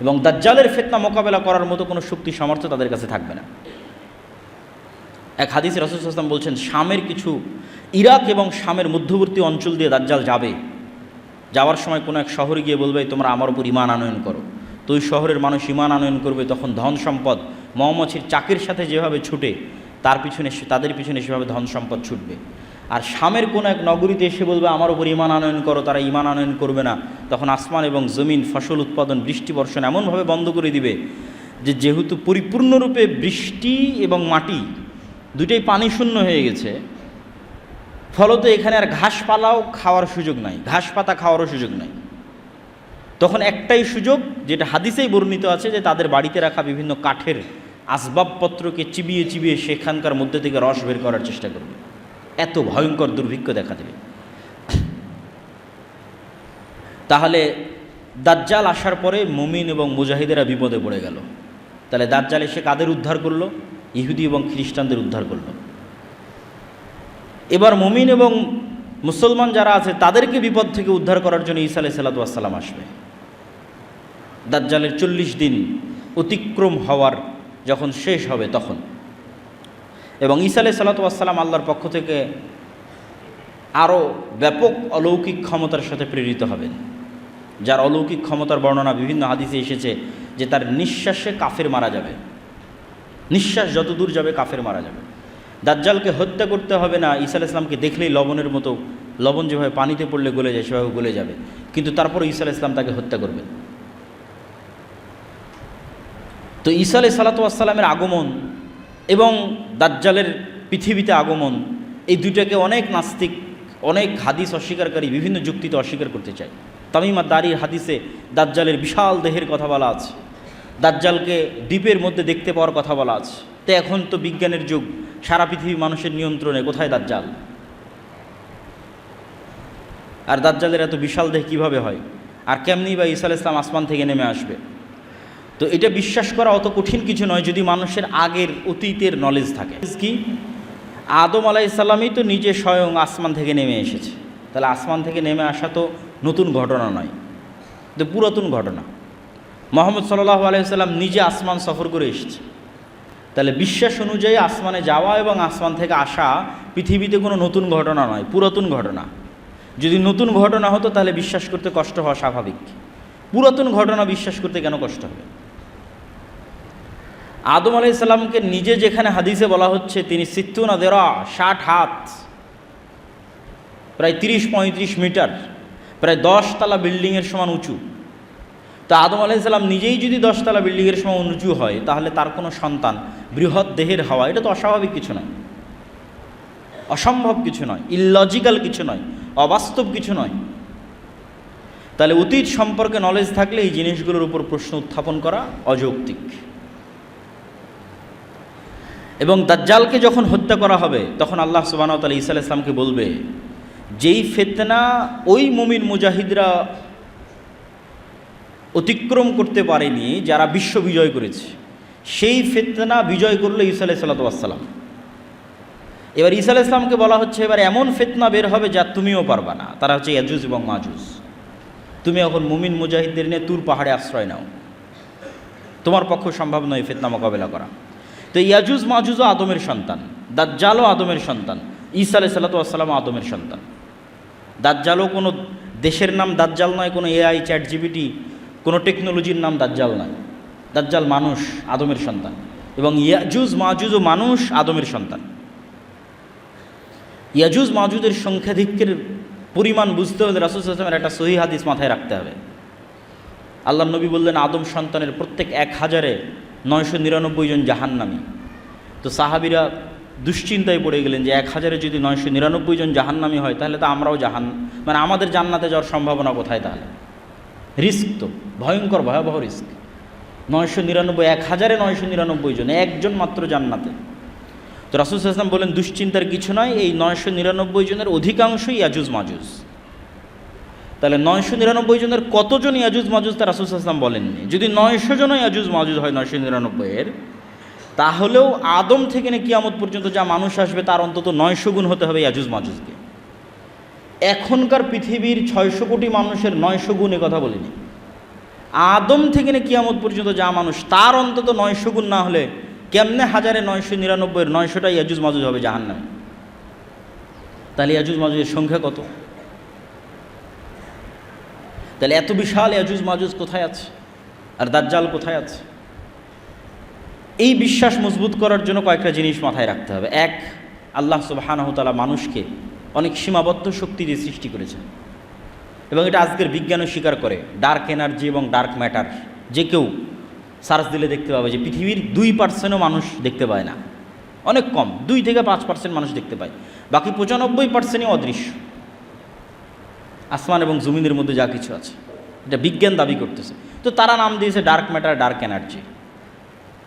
এবং দাজ্জালের ফিতনা মোকাবেলা করার মতো কোনো শক্তি সামর্থ্য তাদের কাছে থাকবে না। এক হাদিসে রাসূল সাল্লাল্লাহু আলাইহি ওয়াসাল্লাম বলছেন, শামের কিছু, ইরাক এবং শামের মধ্যবর্তী অঞ্চল দিয়ে দাজ্জাল যাবে। যাওয়ার সময় কোনো এক শহরে গিয়ে বলবে তোমরা আমার উপর ঈমান আনয়ন করো। তো ওই শহরের মানুষ ঈমান আনয়ন করবে। তখন ধন সম্পদ মৌমাছির চাকের সাথে যেভাবে ছুটে, তাদের পিছনে সেভাবে ধন সম্পদ ছুটবে। আর শামের কোনো এক নগরীতে এসে বলবে আমার উপর ঈমান আনয়ন করো, তারা ঈমান আনয়ন করবে না। তখন আসমান এবং জমিন, ফসল উৎপাদন, বৃষ্টি বর্ষণ এমনভাবে বন্ধ করে দিবে যে যেহেতু পরিপূর্ণরূপে বৃষ্টি এবং মাটি দুটোই পানি শূন্য হয়ে গেছে, ফলত এখানে আর ঘাসপালাও খাওয়ার সুযোগ নাই, ঘাস পাতা খাওয়ারও সুযোগ নাই। তখন একটাই সুযোগ, যেটা হাদিসেই বর্ণিত আছে, যে তাদের বাড়িতে রাখা বিভিন্ন কাঠের আসবাবপত্রকে চিবিয়ে চিবিয়ে সেখানকার মধ্যে থেকে রস বের করার চেষ্টা করবে। এত ভয়ঙ্কর দুর্ভিক্ষ দেখা দেবে। তাহলে দাজ্জাল আসার পরে মুমিন এবং মুজাহিদেরা বিপদে পড়ে গেল। তাহলে দাজ্জাল এসে কাদের উদ্ধার করলো? ইহুদি এবং খ্রিস্টানদের উদ্ধার করলো। এবার মুমিন এবং মুসলমান যারা আছে তাদেরকে বিপদ থেকে উদ্ধার করার জন্য ঈসা আলাইহিস সালাতু ওয়াস সালাম আসবে। দাজ্জালের 40 দিন অতিক্রম হওয়ার যখন শেষ হবে তখন, এবং ঈসা আলাইহিস সালাতু ওয়াস সালাম আল্লাহর পক্ষ থেকে আরও ব্যাপক অলৌকিক ক্ষমতার সাথে প্রেরিত হবেন, যার অলৌকিক ক্ষমতার বর্ণনা বিভিন্ন হাদিসে এসেছে যে তার নিঃশ্বাসে কাফের মারা যাবে, নিঃশ্বাস যত দূর যাবে কাফের মারা যাবে। দাজ্জালকে হত্যা করতে হবে না, ঈসা আলাইহিস সালামকে দেখলেই লবণের মতো, লবণ যেভাবে পানিতে পড়লে গলে যায় সেভাবে গলে যাবে, কিন্তু তারপরে ঈসা আলাইহিস সালাম তাকে হত্যা করবেন। তো ঈসা আলাইহিস সালাতু ওয়াস সালামের আগমন এবং দাজ্জালের পৃথিবীতে আগমন, এই দুইটাকে অনেক নাস্তিক, অনেক হাদিস অস্বীকারী বিভিন্ন যুক্তিতে অস্বীকার করতে চায়। তামিম আদ-দারির হাদিসে দাজ্জালের বিশাল দেহের কথা বলা আছে, দাজ্জালকে দ্বীপের মধ্যে দেখতে পাওয়ার কথা বলা আছে। তো এখন তো বিজ্ঞানের যুগ, সারা পৃথিবী মানুষের নিয়ন্ত্রণে, কোথায় দাজ্জাল? আর দাজ্জালের এত বিশাল দেহ কীভাবে হয়, আর কেমনি বা ঈসা আলাইহিস সালাম আসমান থেকে নেমে আসবে? তো এটা বিশ্বাস করা অত কঠিন কিছু নয় যদি মানুষের আগের অতীতের নলেজ থাকে। কি, আদম আলাইহিস সালামই তো নিজে স্বয়ং আসমান থেকে নেমে এসেছে, তাহলে আসমান থেকে নেমে আসা তো নতুন ঘটনা নয়, তো পুরাতন ঘটনা। মুহাম্মদ সাল্লাল্লাহু আলাইহি ওয়াসাল্লাম নিজে আসমান সফর করে এসেছে, তাহলে বিশ্বাস অনুযায়ী আসমানে যাওয়া এবং আসমান থেকে আসা পৃথিবীতে কোনো নতুন ঘটনা নয়, পুরাতন ঘটনা। যদি নতুন ঘটনা হতো তাহলে বিশ্বাস করতে কষ্ট হওয়া স্বাভাবিক, পুরাতন ঘটনা বিশ্বাস করতে কেন কষ্ট হবে? আদম আলাইহিস সালামকে নিজে যেখানে হাদিসে বলা হচ্ছে তিনি 60 দিরা, 60 হাত, প্রায় 30-35 মিটার, প্রায় 10 তলা বিল্ডিংয়ের সমান উঁচু। তো আদম আলাইহিস সালাম নিজেই যদি 10 তলা বিল্ডিংয়ের সমান উঁচু হয়, তাহলে তার কোনো সন্তান বৃহৎ দেহের হওয়া এটা তো অস্বাভাবিক কিছু নয়, অসম্ভব কিছু নয়, ইললজিক্যাল কিছু নয়, অবাস্তব কিছু নয়। তাহলে অতীত সম্পর্কে নলেজ থাকলে এই জিনিসগুলোর উপর প্রশ্ন উত্থাপন করা অযৌক্তিক। এবং দাজ্জালকে যখন হত্যা করা হবে তখন আল্লাহ সুবহানাহু ওয়া তাআলা ঈসা আলাইহিস সালামকে বলবে, যেই ফিতনা ওই মুমিন মুজাহিদরা অতিক্রম করতে পারেনি যারা বিশ্ব বিজয় করেছে, সেই ফিতনা বিজয় করলো ঈসা আলাইহিস সালাতু ওয়াস সালাম। এবার ঈসা আলাইহিস সালামকে বলা হচ্ছে এবার এমন ফিতনা বের হবে যা তুমিও পারবা না, তারা হচ্ছে ইয়াজুজ এবং মাজুজ। তুমি এখন মুমিন মুজাহিদদের নিয়ে তুর পাহাড়ে আশ্রয় নাও, তোমার পক্ষে সম্ভব নয় ফিতনা মোকাবেলা করা। তো ইয়াজুজ মাজুজও আদমের সন্তান, দাজ্জালও আদমের সন্তান, ঈসা আলাইহিস সালাতু ওয়াস সালামও আদমের সন্তান। দাজ্জালও কোনো দেশের নাম দাজ্জাল নয়, কোনো এআই চ্যাট জিপিটি কোনো টেকনোলজির নাম দাজ্জাল নয়, দাজ্জাল মানুষ, আদমের সন্তান। এবং ইয়াজুজ মাজুজও মানুষ, আদমের সন্তান। ইয়াজুজ মাজুজের সংখ্যাধিক্যের পরিমাণ বুঝতে হলে রাসূল সাল্লাল্লাহু আলাইহি ওয়াসাল্লামের একটা সহিহ হাদিস মাথায় রাখতে হবে। আল্লাহর নবী বললেন আদম সন্তানের প্রত্যেক 1000-এ 999 জন জাহান্নামী। তো সাহাবীরা দুশ্চিন্তায় পড়ে গেলেন যে 1000-এ যদি 999 জন জাহান্নামী হয় তাহলে তো আমরাও মানে আমাদের জান্নাতে যাওয়ার সম্ভাবনা কোথায়? তাহলে রিস্ক তো ভয়ঙ্কর, ভয়াবহ রিস্ক। 999, 1000-এ 999 জন, একজন মাত্র জান্নাতে। তো রাসূল সাল্লাল্লাহু আলাইহি ওয়াসাল্লাম বলেন দুশ্চিন্তার কিছু নয়, এই 999 জনের অধিকাংশই ইয়াজুজ মাজুজ। তাহলে 999 জনের কতজন ইয়াজুজ মাজুজ তা রাসূল সাল্লাল্লাহু আলাইহি ওয়াসাল্লাম বলেননি। যদি 900 জনও ইয়াজুজ মাজুজ হয় 999-এর, তাহলেও আদম থেকে নিয়ে কিয়ামত পর্যন্ত যা মানুষ আসবে তার অন্তত 900 গুণ হতে হবে ইয়াজুজ মাজুজকে। এখনকার পৃথিবীর 600 কোটি মানুষের 900 গুণ এ কথা বলিনি। আদম থেকে নিয়ে কিয়ামত পর্যন্ত যা মানুষ তার অন্তত 900 গুণ না হলে কেমনে 1000-999-এর 900টা ইয়াজুজ মাজুজ হবে জাহান্নামে? তাহলে ইয়াজুজ মাজুজের সংখ্যা কত? তাহলে এত বিশাল ইয়াজুজ মাজুজ কোথায় আছে, আর দাজ্জাল কোথায় আছে? এই বিশ্বাস মজবুত করার জন্য কয়েকটা জিনিস মাথায় রাখতে হবে। এক, আল্লাহ সুবহানাহু ওয়া তাআলা মানুষকে অনেক সীমাবদ্ধ শক্তি দিয়ে সৃষ্টি করেছেন, এবং এটা আজকের বিজ্ঞানও স্বীকার করে। ডার্ক এনার্জি এবং ডার্ক ম্যাটার যে কেউ সার্চ দিলে দেখতে পাবে যে পৃথিবীর 2%ও মানুষ দেখতে পায় না, অনেক কম, 2-5% মানুষ দেখতে পায়, বাকি 95%ই অদৃশ্য। আসমান এবং জমিনের মধ্যে যা কিছু আছে এটা বিজ্ঞান দাবি করতেছে। তো তারা নাম দিয়েছে ডার্ক ম্যাটার, ডার্ক এনার্জি।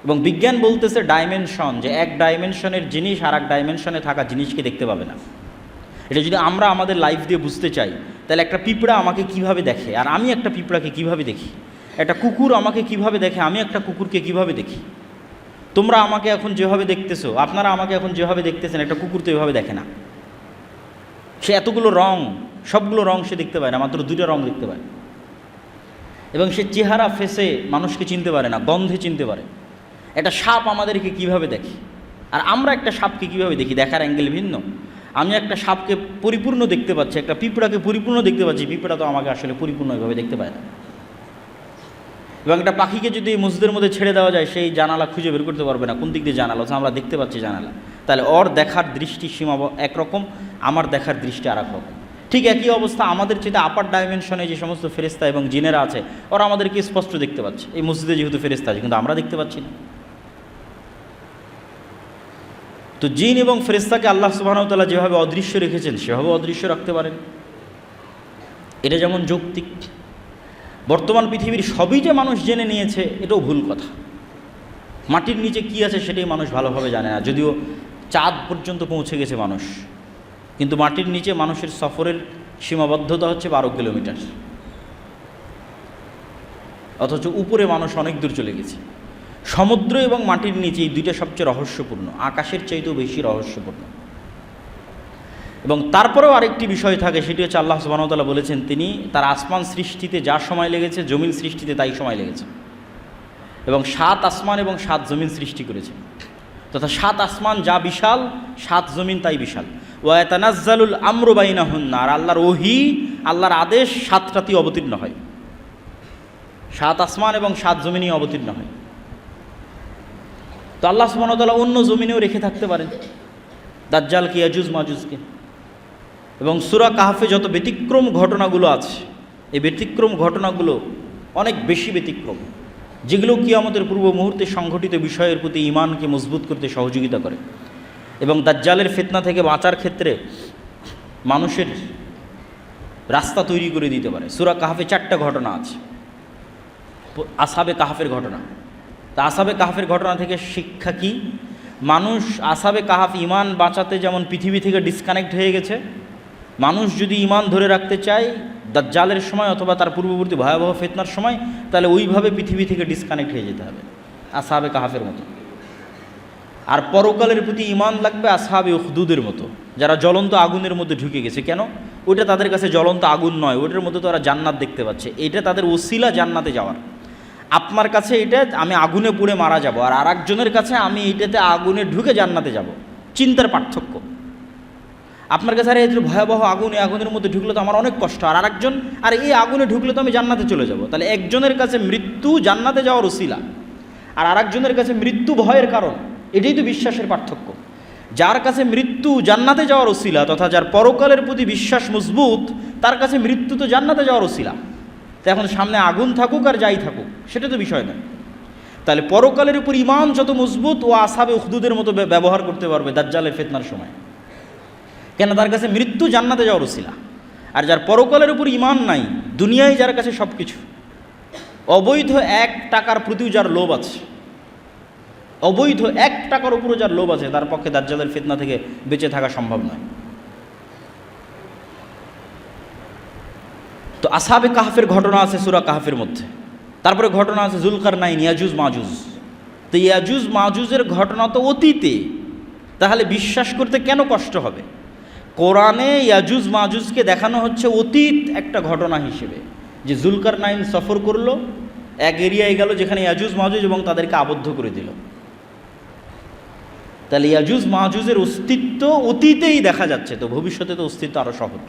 এবং বিজ্ঞান বলতেছে ডাইমেনশন, যে এক ডাইমেনশনের জিনিস আর এক ডাইমেনশনে থাকা জিনিসকে দেখতে পাবে না। এটা যদি আমরা আমাদের লাইফ দিয়ে বুঝতে চাই তাহলে একটা পিঁপড়া আমাকে কিভাবে দেখে আর আমি একটা পিঁপড়াকে কিভাবে দেখি, একটা কুকুর আমাকে কিভাবে দেখে, আমি একটা কুকুরকে কিভাবে দেখি। তোমরা আমাকে এখন যেভাবে দেখতেছো, আপনারা আমাকে এখন যেভাবে দেখতেছেন, একটা কুকুর তো এভাবে দেখে না। সে এতগুলো রং, সবগুলো রং সে দেখতে পায় না, মাত্র 2টা রং দেখতে পায়। এবং সে চেহারা ফেসে মানুষকে চিনতে পারে না, গন্ধে চিনতে পারে। একটা সাপ আমাদেরকে কিভাবে দেখে, আর আমরা একটা সাপকে কিভাবে দেখি, দেখার অ্যাঙ্গেল ভিন্ন। আমি একটা সাপকে পরিপূর্ণ দেখতে পাচ্ছি, একটা পিঁপড়াকে পরিপূর্ণ দেখতে পাচ্ছি, পিঁপড়া তো আমাকে আসলে পরিপূর্ণ এভাবে দেখতে পায় না। এবং একটা পাখিকে যদি মসজিদের মধ্যে ছেড়ে দেওয়া যায়, সেই জানালা খুঁজে বের করতে পারবে না কোন দিক দিয়ে জানালা, আমরা দেখতে পাচ্ছি জানালা। তাহলে ওর দেখার দৃষ্টি সীমা একরকম, আমার দেখার দৃষ্টি আর এক রকম। ঠিক একই অবস্থা আমাদের চেয়ে আপার ডাইমেনশনে যে সমস্ত ফেরেশতা এবং জিনেরা আছে, ওরা আমাদেরকে স্পষ্ট দেখতে পাচ্ছে। এই মসজিদে যেহেতু ফেরেশতা আছে, কিন্তু আমরা দেখতে পাচ্ছি না। তো জিন এবং ফেরেশতাকে আল্লাহ সুবহানাহু ওয়া তাআলা যেভাবে অদৃশ্য রেখেছেন, সেভাবে অদৃশ্য রাখতে পারেন। এটা যেমন যৌক্তিক। বর্তমান পৃথিবীর সবই যে মানুষ জেনে নিয়েছে, এটাও ভুল কথা। মাটির নিচে কি আছে সেটাই মানুষ ভালোভাবে জানে না, যদিও চাঁদ পর্যন্ত পৌঁছে গেছে মানুষ, কিন্তু মাটির নিচে মানুষের সফরের সীমাবদ্ধতা হচ্ছে 12 কিলোমিটার, অথচ উপরে মানুষ অনেক দূর চলে গেছে। সমুদ্র এবং মাটির নিচে এই দুইটা সবচেয়ে রহস্যপূর্ণ, আকাশের চাইতেও বেশি রহস্যপূর্ণ। এবং তারপরেও আরেকটি বিষয় থাকে, সেটি হচ্ছে আল্লাহ সুবহানাহু ওয়া তাআলা বলেছেন তিনি তার আসমান সৃষ্টিতে যা সময় লেগেছে, জমিন সৃষ্টিতে তাই সময় লেগেছে। এবং 7 আসমান এবং 7 জমিন সৃষ্টি করেছেন, তথা 7 আসমান যা বিশাল, 7 জমিন তাই বিশাল। ওয়া ইয়াতানাজ্জালুল আমরু বাইনাহুন্না, আর আল্লাহর ওহী, আল্লাহর আদেশ 7টাতেই অবতীর্ণ হয়। 7 আসমান এবং 7 জমিনই অবতীর্ণ হয়। তো আল্লাহ সুবহানাহু ওয়া তাআলা অন্য জমিনেও রেখে থাকতে পারেন দাজ্জালকে, ইয়াজুজ মাজুজকে। এবং সূরা কাহফে যত ব্যতিক্রম ঘটনাগুলো আছে, এই ব্যতিক্রম ঘটনাগুলো অনেক বেশি ব্যতিক্রম, যেগুলো কিয়ামতের পূর্ব মুহূর্তে সংঘটিত বিষয়ের প্রতি ঈমানকে মজবুত করতে সহযোগিতা করে এবং দাজ্জালের ফিতনা থেকে বাঁচার ক্ষেত্রে মানুষের রাস্তা তৈরি করে দিতে পারে। সূরা কাহফে 4টা ঘটনা আছে, আসহাবে কাহফের ঘটনা। তা আসহাবে কাহফের ঘটনা থেকে শিক্ষা কি? মানুষ আসহাবে কাহফ ঈমান বাঁচাতে যেমন পৃথিবী থেকে ডিসকানেক্ট হয়ে গেছে, মানুষ যদি ঈমান ধরে রাখতে চায় দাজ্জালের সময় অথবা তার পূর্ববর্তী ভয়াবহ ফিতনার সময়, তাহলে ওইভাবে পৃথিবী থেকে ডিসকানেক্ট হয়ে যেতে হবে আসহাবে কাহফের মতো। আর পরকালের প্রতি ঈমান লাগবে আসহাবে উখদুদের মতো, যারা জ্বলন্ত আগুনের মধ্যে ঢুকে গেছে। কেন? ওইটা তাদের কাছে জ্বলন্ত আগুন নয়, ওইটার মধ্যে তো ওরা জান্নাত দেখতে পাচ্ছে, এটা তাদের ওসিলা জান্নাতে যাওয়ার। আপনার কাছে এটা আমি আগুনে পুড়ে মারা যাব, আর আরেকজনের কাছে আমি এটাতে আগুনে ঢুকে জান্নাতে যাব। চিন্তার পার্থক্য। আপনার কাছে আরে এর ভয়াবহ আগুন, এই আগুনের মধ্যে ঢুকলে তো আমার অনেক কষ্ট, আর আরেকজন আর এই আগুনে ঢুকলে তো আমি জান্নাতে চলে যাব। তাহলে একজনের কাছে মৃত্যু জান্নাতে যাওয়ার ওসিলা, আর আরেকজনের কাছে মৃত্যু ভয়ের কারণ। এটাই তো বিশ্বাসের পার্থক্য। যার কাছে মৃত্যু জান্নাতে যাওয়ার ওসিলা, তথা যার পরকালের প্রতি বিশ্বাস মজবুত, তার কাছে মৃত্যু তো জান্নাতে যাওয়ার ওসিলা। তো এখন সামনে আগুন থাকুক আর যাই থাকুক, সেটা তো বিষয় নয়। তাহলে পরকালের উপর ঈমান যত মজবুত, ও আসহাবে উখদুদের মতো ব্যবহার করতে পারবে দাজ্জালের ফিতনার সময়। কেন? তার কাছে মৃত্যু জান্নাতে যাওয়ার ওসিলা। আর যার পরকালের উপর ঈমান নাই, দুনিয়ায় যার কাছে সব কিছু, অবৈধ 1 টাকার প্রতিও যার লোভ আছে, অবৈধ 1 টাকার উপরও যার লোভ আছে, তার পক্ষে দাজ্জালের ফিতনা থেকে বেঁচে থাকা সম্ভব নয়। তো আসহাবে কাহফের ঘটনা আছে সূরা কাহফের মধ্যে। তারপরে ঘটনা আছে যুলকারনাইন, ইয়াজুজ মাজুজ। তো ইয়াজুজ মাজুজের ঘটনা তো অতীতে, তাহলে বিশ্বাস করতে কেন কষ্ট হবে? কোরআনে ইয়াজুজ মাজুজকে দেখানো হচ্ছে অতীত একটা ঘটনা হিসেবে, যে যুলকারনাইন সফর করলো, এক এরিয়ায় গেল যেখানে ইয়াজুজ মাজুজ, এবং তাদেরকে আবদ্ধ করে দিল। তাহলে ইয়াজুজ মাজুজের অস্তিত্ব অতীতেই দেখা যাচ্ছে, তো ভবিষ্যতে তো অস্তিত্ব আরও সহজ।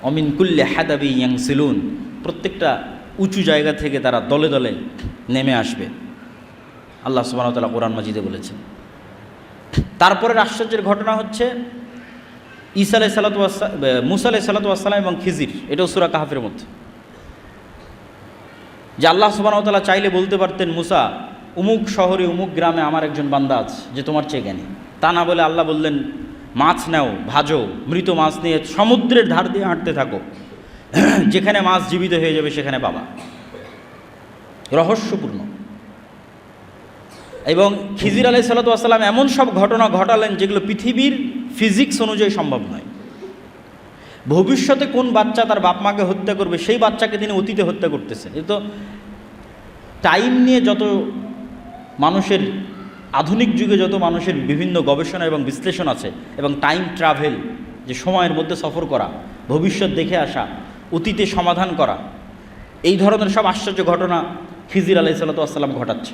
অমিন কুল্লে হাদাবি ইয়াংসিলুন, প্রত্যেকটা উঁচু জায়গা থেকে তারা দলে দলে নেমে আসবে, আল্লাহ সুবহানাহু ওয়া তাআলা কোরআন মাজিদে বলেছেন। তারপরের আশ্চর্যের ঘটনা হচ্ছে ঈসা আলাইহিস সালাতু ওয়াস মুসা আলাইহিস সালাতু ওয়াস সালাম এবং খিজির, এটাও সূরা কাহফের মধ্যে। যে আল্লাহ সুবহানাহু ওয়া তাআলা চাইলে বলতে পারতেন, মুসা অমুক শহরে অমুক গ্রামে আমার একজন বান্দা আছে যে তোমার চেয়ে জ্ঞানী। তা না বলে আল্লাহ বললেন, মাছ নাও, ভাজো, মৃত মাছ নিয়ে সমুদ্রের ধার দিয়ে হাঁটতে থাকো, যেখানে মাছ জীবিত হয়ে যাবে সেখানে পাবা। রহস্যপূর্ণ। এবং খিজির আলাইহিস সালাতু ওয়াস সালাম এমন সব ঘটনা ঘটালেন যেগুলো পৃথিবীর ফিজিক্স অনুযায়ী সম্ভব নয়। ভবিষ্যতে কোন বাচ্চা তার বাপ মাকে হত্যা করবে সেই বাচ্চাকে তিনি অতীতে হত্যা করতেছেন। এ তো টাইম নিয়ে যত মানুষের, আধুনিক যুগে যত মানুষের বিভিন্ন গবেষণা এবং বিশ্লেষণ আছে, এবং টাইম ট্রাভেল, যে সময়ের মধ্যে সফর করা, ভবিষ্যৎ দেখে আসা, অতীতে সমাধান করা, এই ধরনের সব আশ্চর্য ঘটনা খিজির আলাইহিসসালাম ঘটাচ্ছে।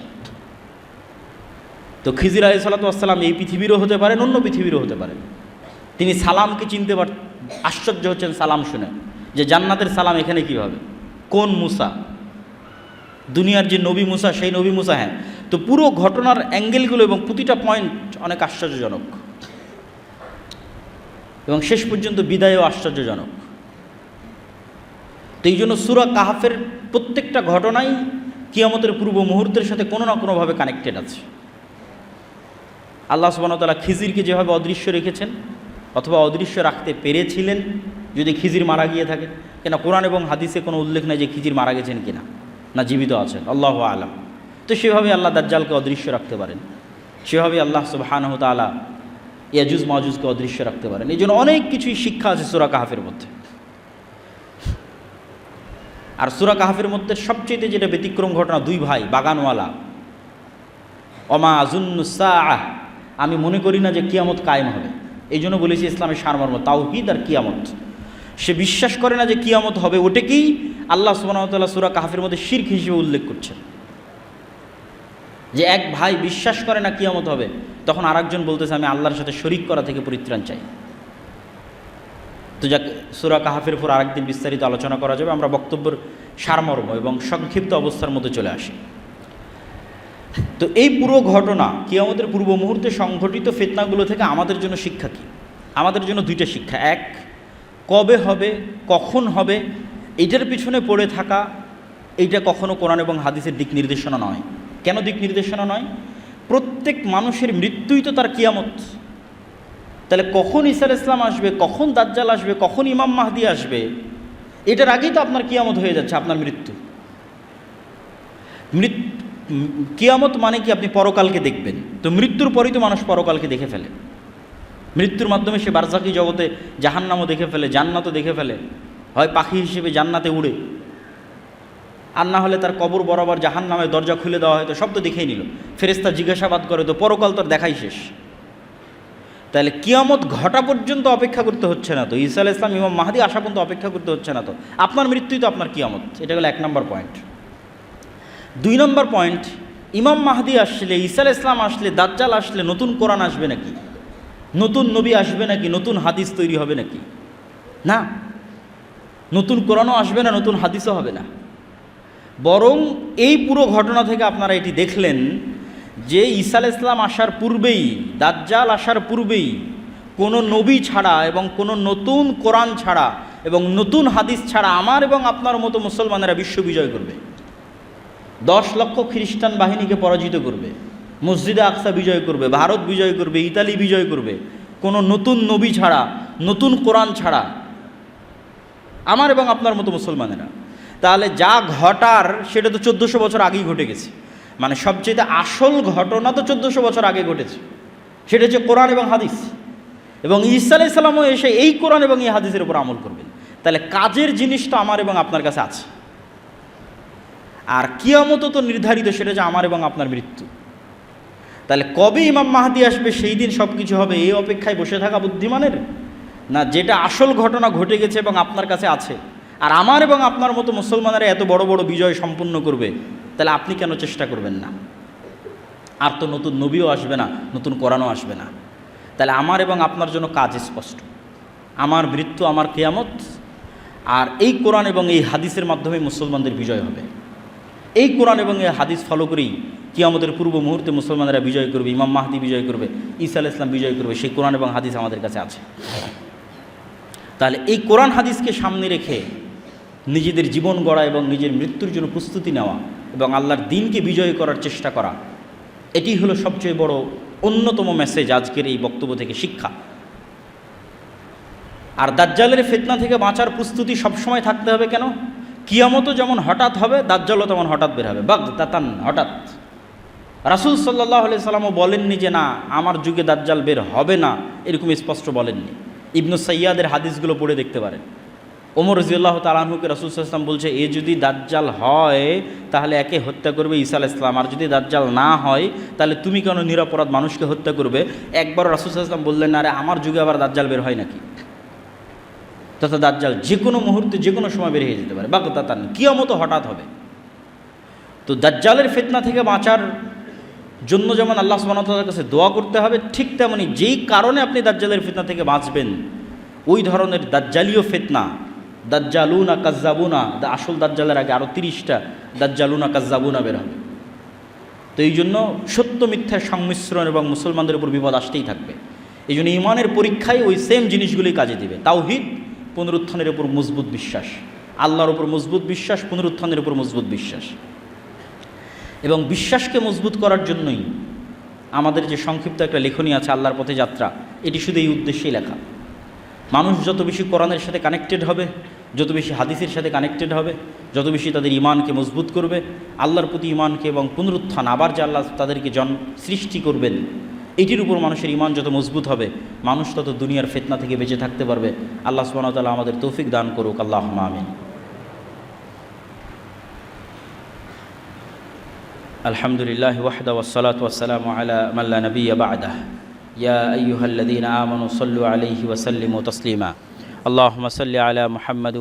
তো খিজির আলাইহিসসালাম এই পৃথিবীরও হতে পারেন, অন্য পৃথিবীরও হতে পারেন। তিনি সালামকে চিনতে আশ্চর্য হচ্ছেন সালাম শুনে, যে জান্নাতের সালাম এখানে কীভাবে, কোন মুসা, দুনিয়ার যে নবী মুসা সেই নবী মুসা। হ্যাঁ, তো পুরো ঘটনার অ্যাঙ্গেলগুলো এবং প্রতিটা পয়েন্ট অনেক আশ্চর্যজনক, এবং শেষ পর্যন্ত বিদায়ও আশ্চর্যজনক। তো এই জন্য সূরা কাহফের প্রত্যেকটা ঘটনাই কিয়ামতের পূর্ব মুহূর্তের সাথে কোনো না কোনোভাবে কানেক্টেড আছে। আল্লাহ সুবহানাহু ওয়া তাআলা খিজিরকে যেভাবে অদৃশ্য রেখেছেন, অথবা অদৃশ্য রাখতে পেরেছিলেন যদি খিজির মারা গিয়ে থাকে, কেন কোরআন এবং হাদিসে কোনো উল্লেখ নেই যে খিজির মারা গেছেন কিনা, না জীবিত আছেন, আল্লাহু আ'লাম। তো সেভাবে আল্লাহ দাজ্জালকে অদৃশ্য রাখতে পারেন, সেভাবে আল্লাহ সুবহানাহু ওয়া তাআলা ইয়াজুজ মাজুজকে অদৃশ্য রাখতে পারেন। এই জন্য অনেক কিছুই শিক্ষা আছে সূরা কাহফের মধ্যে। আর সূরা কাহফের মধ্যে সবচেয়ে যেটা ব্যতিক্রম ঘটনা, দুই ভাই বাগানওয়ালা, অমা আযুন্নুস সাআহ, আমি মনে করি না যে কিয়ামত কায়েম হবে। এই জন্য বলেছি ইসলামের সারমর্ম তাওহীদ আর কিয়ামত। সে বিশ্বাস করে না যে কিয়ামত হবে, ওটাকেই আল্লাহ সুবহানাহু ওয়া তাআলা সূরা কাহফের মধ্যে শিরক হিসেবে উল্লেখ করছেন। যে এক ভাই বিশ্বাস করে না কিয়ামত হবে, তখন আরেকজন বলতেছে আমি আল্লাহর সাথে শরীক করা থেকে পরিত্রাণ চাই। তো যাক, সূরা কাহফের উপর আরেকদিন বিস্তারিত আলোচনা করা যাবে। আমরা বক্তব্যের সারমর্ম এবং সংক্ষিপ্ত অবস্থার মধ্যে চলে আসি। তো এই পুরো ঘটনা কিয়ামতের পূর্ব মুহূর্তে সংঘটিত ফিতনাগুলো থেকে আমাদের জন্য শিক্ষা কী? আমাদের জন্য দুইটা শিক্ষা। এক, কবে হবে, কখন হবে, এইটার পিছনে পড়ে থাকা, এইটা কখনো কোরআন এবং হাদিসের দিক নির্দেশনা নয়। কেন দিক নির্দেশনা নয়? প্রত্যেক মানুষের মৃত্যুই তো তার কিয়ামত। তাহলে কখন ঈসা আলাইহিস সালাম আসবে, কখন দাজ্জাল আসবে, কখন ইমাম মাহদি আসবে, এটার আগেই তো আপনার কিয়ামত হয়ে যাচ্ছে, আপনার মৃত্যু। কিয়ামত মানে কি? আপনি পরকালকে দেখবেন। তো মৃত্যুর পরেই তো মানুষ পরকালকে দেখে ফেলে। মৃত্যুর মাধ্যমে সে বারজাকি জগতে জাহান্নামও দেখে ফেলে, জান্নাতও দেখে ফেলে। হয় পাখি হিসেবে জান্নাতে উড়ে, আর না হলে তার কবর বরাবর জাহান্নামের দরজা খুলে দেওয়া হয়তো, সব তো দেখেই নিল। ফেরেশতা জিজ্ঞাসাবাদ করে, তো পরকাল তো দেখাই শেষ। তাহলে কিয়ামত ঘটা পর্যন্ত অপেক্ষা করতে হচ্ছে না তো, ঈসা আলাইহিস সালাম ইমাম মাহদি আসা পর্যন্ত অপেক্ষা করতে হচ্ছে না তো, আপনার মৃত্যুই তো আপনার কিয়ামত। এটা হলো 1 নম্বর পয়েন্ট। 2 নম্বর পয়েন্ট, ইমাম মাহদি আসলে, ঈসা আলাইহিস সালাম আসলে, দাজ্জাল আসলে নতুন কোরআন আসবে নাকি, নতুন নবী আসবে নাকি, নতুন হাদিস তৈরি হবে নাকি? না, নতুন কোরআনও আসবে না, নতুন হাদিসও হবে না। বরং এই পুরো ঘটনা থেকে আপনারা এটি দেখলেন যে ঈসা আলাইহিস সালাম আসার পূর্বেই, দাজ্জাল আসার পূর্বেই কোনো নবী ছাড়া এবং কোনো নতুন কোরআন ছাড়া এবং নতুন হাদিস ছাড়া আমার এবং আপনার মতো মুসলমানেরা বিশ্ব বিজয় করবে। 10 লক্ষ খ্রিস্টান বাহিনীকে পরাজিত করবে, মসজিদে আকসা বিজয় করবে, ভারত বিজয় করবে, ইতালি বিজয় করবে, কোনো নতুন নবী ছাড়া, নতুন কোরআন ছাড়া, আমার এবং আপনার মতো মুসলমানেরা। তাহলে যা ঘটার সেটা তো 1400 বছর আগেই ঘটে গেছে। মানে সবচেয়ে আসল ঘটনা তো 1400 বছর আগে ঘটেছে, সেটা হচ্ছে কোরআন এবং হাদিস। এবং ঈসা আলাইহিস সালামও এসে এই কোরআন এবং এই হাদিসের উপর আমল করবেন। তাহলে কাজের জিনিসটা আমার এবং আপনার কাছে আছে। আর কিয়ামত তো নির্ধারিত, সেটা যে আমার এবং আপনার মৃত্যু। তাহলে কবে ইমাম মাহদি আসবে, সেই দিন সব কিছু হবে, এই অপেক্ষায় বসে থাকা বুদ্ধিমানের? না, যেটা আসল ঘটনা ঘটে গেছে এবং আপনার কাছে আছে, আর আমার এবং আপনার মতো মুসলমানেরা এত বড় বড় বিজয় সম্পূর্ণ করবে, তাহলে আপনি কেন চেষ্টা করবেন না? আর তো নতুন নবীও আসবে না, নতুন কোরআনও আসবে না। তাহলে আমার এবং আপনার জন্য কাজ স্পষ্ট, আমার মৃত্যু, আমার কিয়ামত, আর এই কোরআন এবং এই হাদিসের মাধ্যমে মুসলমানদের বিজয় হবে। এই কোরআন এবং এই হাদিস ফলো করেই কিয়ামতের পূর্ব মুহূর্তে মুসলমানেরা বিজয় করবে, ইমাম মাহদি বিজয় করবে, ঈসা আলাইহিস সালাম বিজয় করবে। সেই কোরআন এবং হাদিস আমাদের কাছে আছে। তাহলে এই কোরআন হাদিসকে সামনে রেখে নিজেদের জীবন গড়া এবং নিজের মৃত্যুর জন্য প্রস্তুতি নেওয়া এবং আল্লাহর দ্বীনকে বিজয় করার চেষ্টা করা, এটি হলো সবচেয়ে বড় অন্যতম মেসেজ আজকের এই বক্তব্য থেকে, শিক্ষা। আর দাজ্জালের ফিতনা থেকে বাঁচার প্রস্তুতি সবসময় থাকতে হবে। কেন? কিয়ামতও যেমন হঠাৎ হবে, দাজ্জালও তেমন হঠাৎ বের হবে, বাগদাতান, হঠাৎ। রাসূল সাল্লাল্লাহু আলাইহি সাল্লামও বলেননি যে না আমার যুগে দাজ্জাল বের হবে না, এরকম স্পষ্ট বলেননি। ইবনু সাইয়াদের হাদিসগুলো পড়ে দেখতে পারেন। ওমর রাদিয়াল্লাহু তাআলা আনহুকে রাসূল সাল্লাল্লাহু আলাইহি ওয়াসাল্লাম বলছে, এ যদি দাজ্জাল হয় তাহলে একে হত্যা করবে ঈসা আলাইহিস সালাম, আর যদি দাজ্জাল না হয় তাহলে তুমি কেন নিরপরাধ মানুষকে হত্যা করবে? একবার রাসূল সাল্লাল্লাহু আলাইহি ওয়াসাল্লাম বললেন, আরে আমার যুগে আবার দাজ্জাল বের হয় নাকি? তথা দাজ্জাল যে কোনো মুহূর্তে যে কোনো সময় বের হয়ে যেতে পারে, বাগদাতান, কিয়ামত হঠাৎ হবে। তো দাজ্জালের ফিতনা থেকে বাঁচার জন্য যেমন আল্লাহ সুবহানাহু ওয়া তাআলার কাছে দোয়া করতে হবে, ঠিক তেমনি যেই কারণে আপনি দাজ্জালের ফিতনা থেকে বাঁচবেন, ওই ধরনের দাজ্জালীয় ফিতনা, দাজ্জালুনা কাজ্জাবুনা, আসল দাজ্জালের আগে আরও 30টা দাজ্জালুনা কাজ্জাবুনা বের হবে। তো এই জন্য সত্য মিথ্যার সংমিশ্রণ এবং মুসলমানদের উপর বিপদ আসতেই থাকবে। এই জন্য ইমানের পরীক্ষায় ওই সেম জিনিসগুলোই কাজে দিবে। তাওহীদ, পুনরুত্থানের উপর মজবুত বিশ্বাস, আল্লাহর উপর মজবুত বিশ্বাস, পুনরুত্থানের উপর মজবুত বিশ্বাস। এবং বিশ্বাসকে মজবুত করার জন্যই আমাদের যে সংক্ষিপ্ত একটা লেখনী আছে আল্লাহর পথে যাত্রা, এটি শুধু এই উদ্দেশ্যেই লেখা। মানুষ যত বেশি কোরআনের সাথে কানেক্টেড হবে, যত বেশি হাদিসের সাথে কানেক্টেড হবে, যত বেশি তাদের ইমানকে মজবুত করবে, আল্লাহর প্রতি ইমানকে এবং পুনরুত্থান, আবার যে আল্লাহ তাদেরকে সৃষ্টি করবেন, এটির উপর মানুষের ইমান যত মজবুত হবে, মানুষ তত দুনিয়ার ফিতনা থেকে বেঁচে থাকতে পারবে। আল্লাহ সুবহানাহু ওয়া তাআলা আমাদের তৌফিক দান করুক, আল্লাহুম্মা আমিন। আলহামদুলিল্লাহি ওয়াহদা ওয়াসসালাতু ওয়াসসালামু আলা মান লা নাবিয়্যা বা'দাহ। ইয়া আইয়ুহাল্লাযীনা আমানু সাল্লু আলাইহি ওয়া সাল্লিমু তাসলিমা। আল্লাহুম্মা সাল্লি আলা মুহাম্মাদ।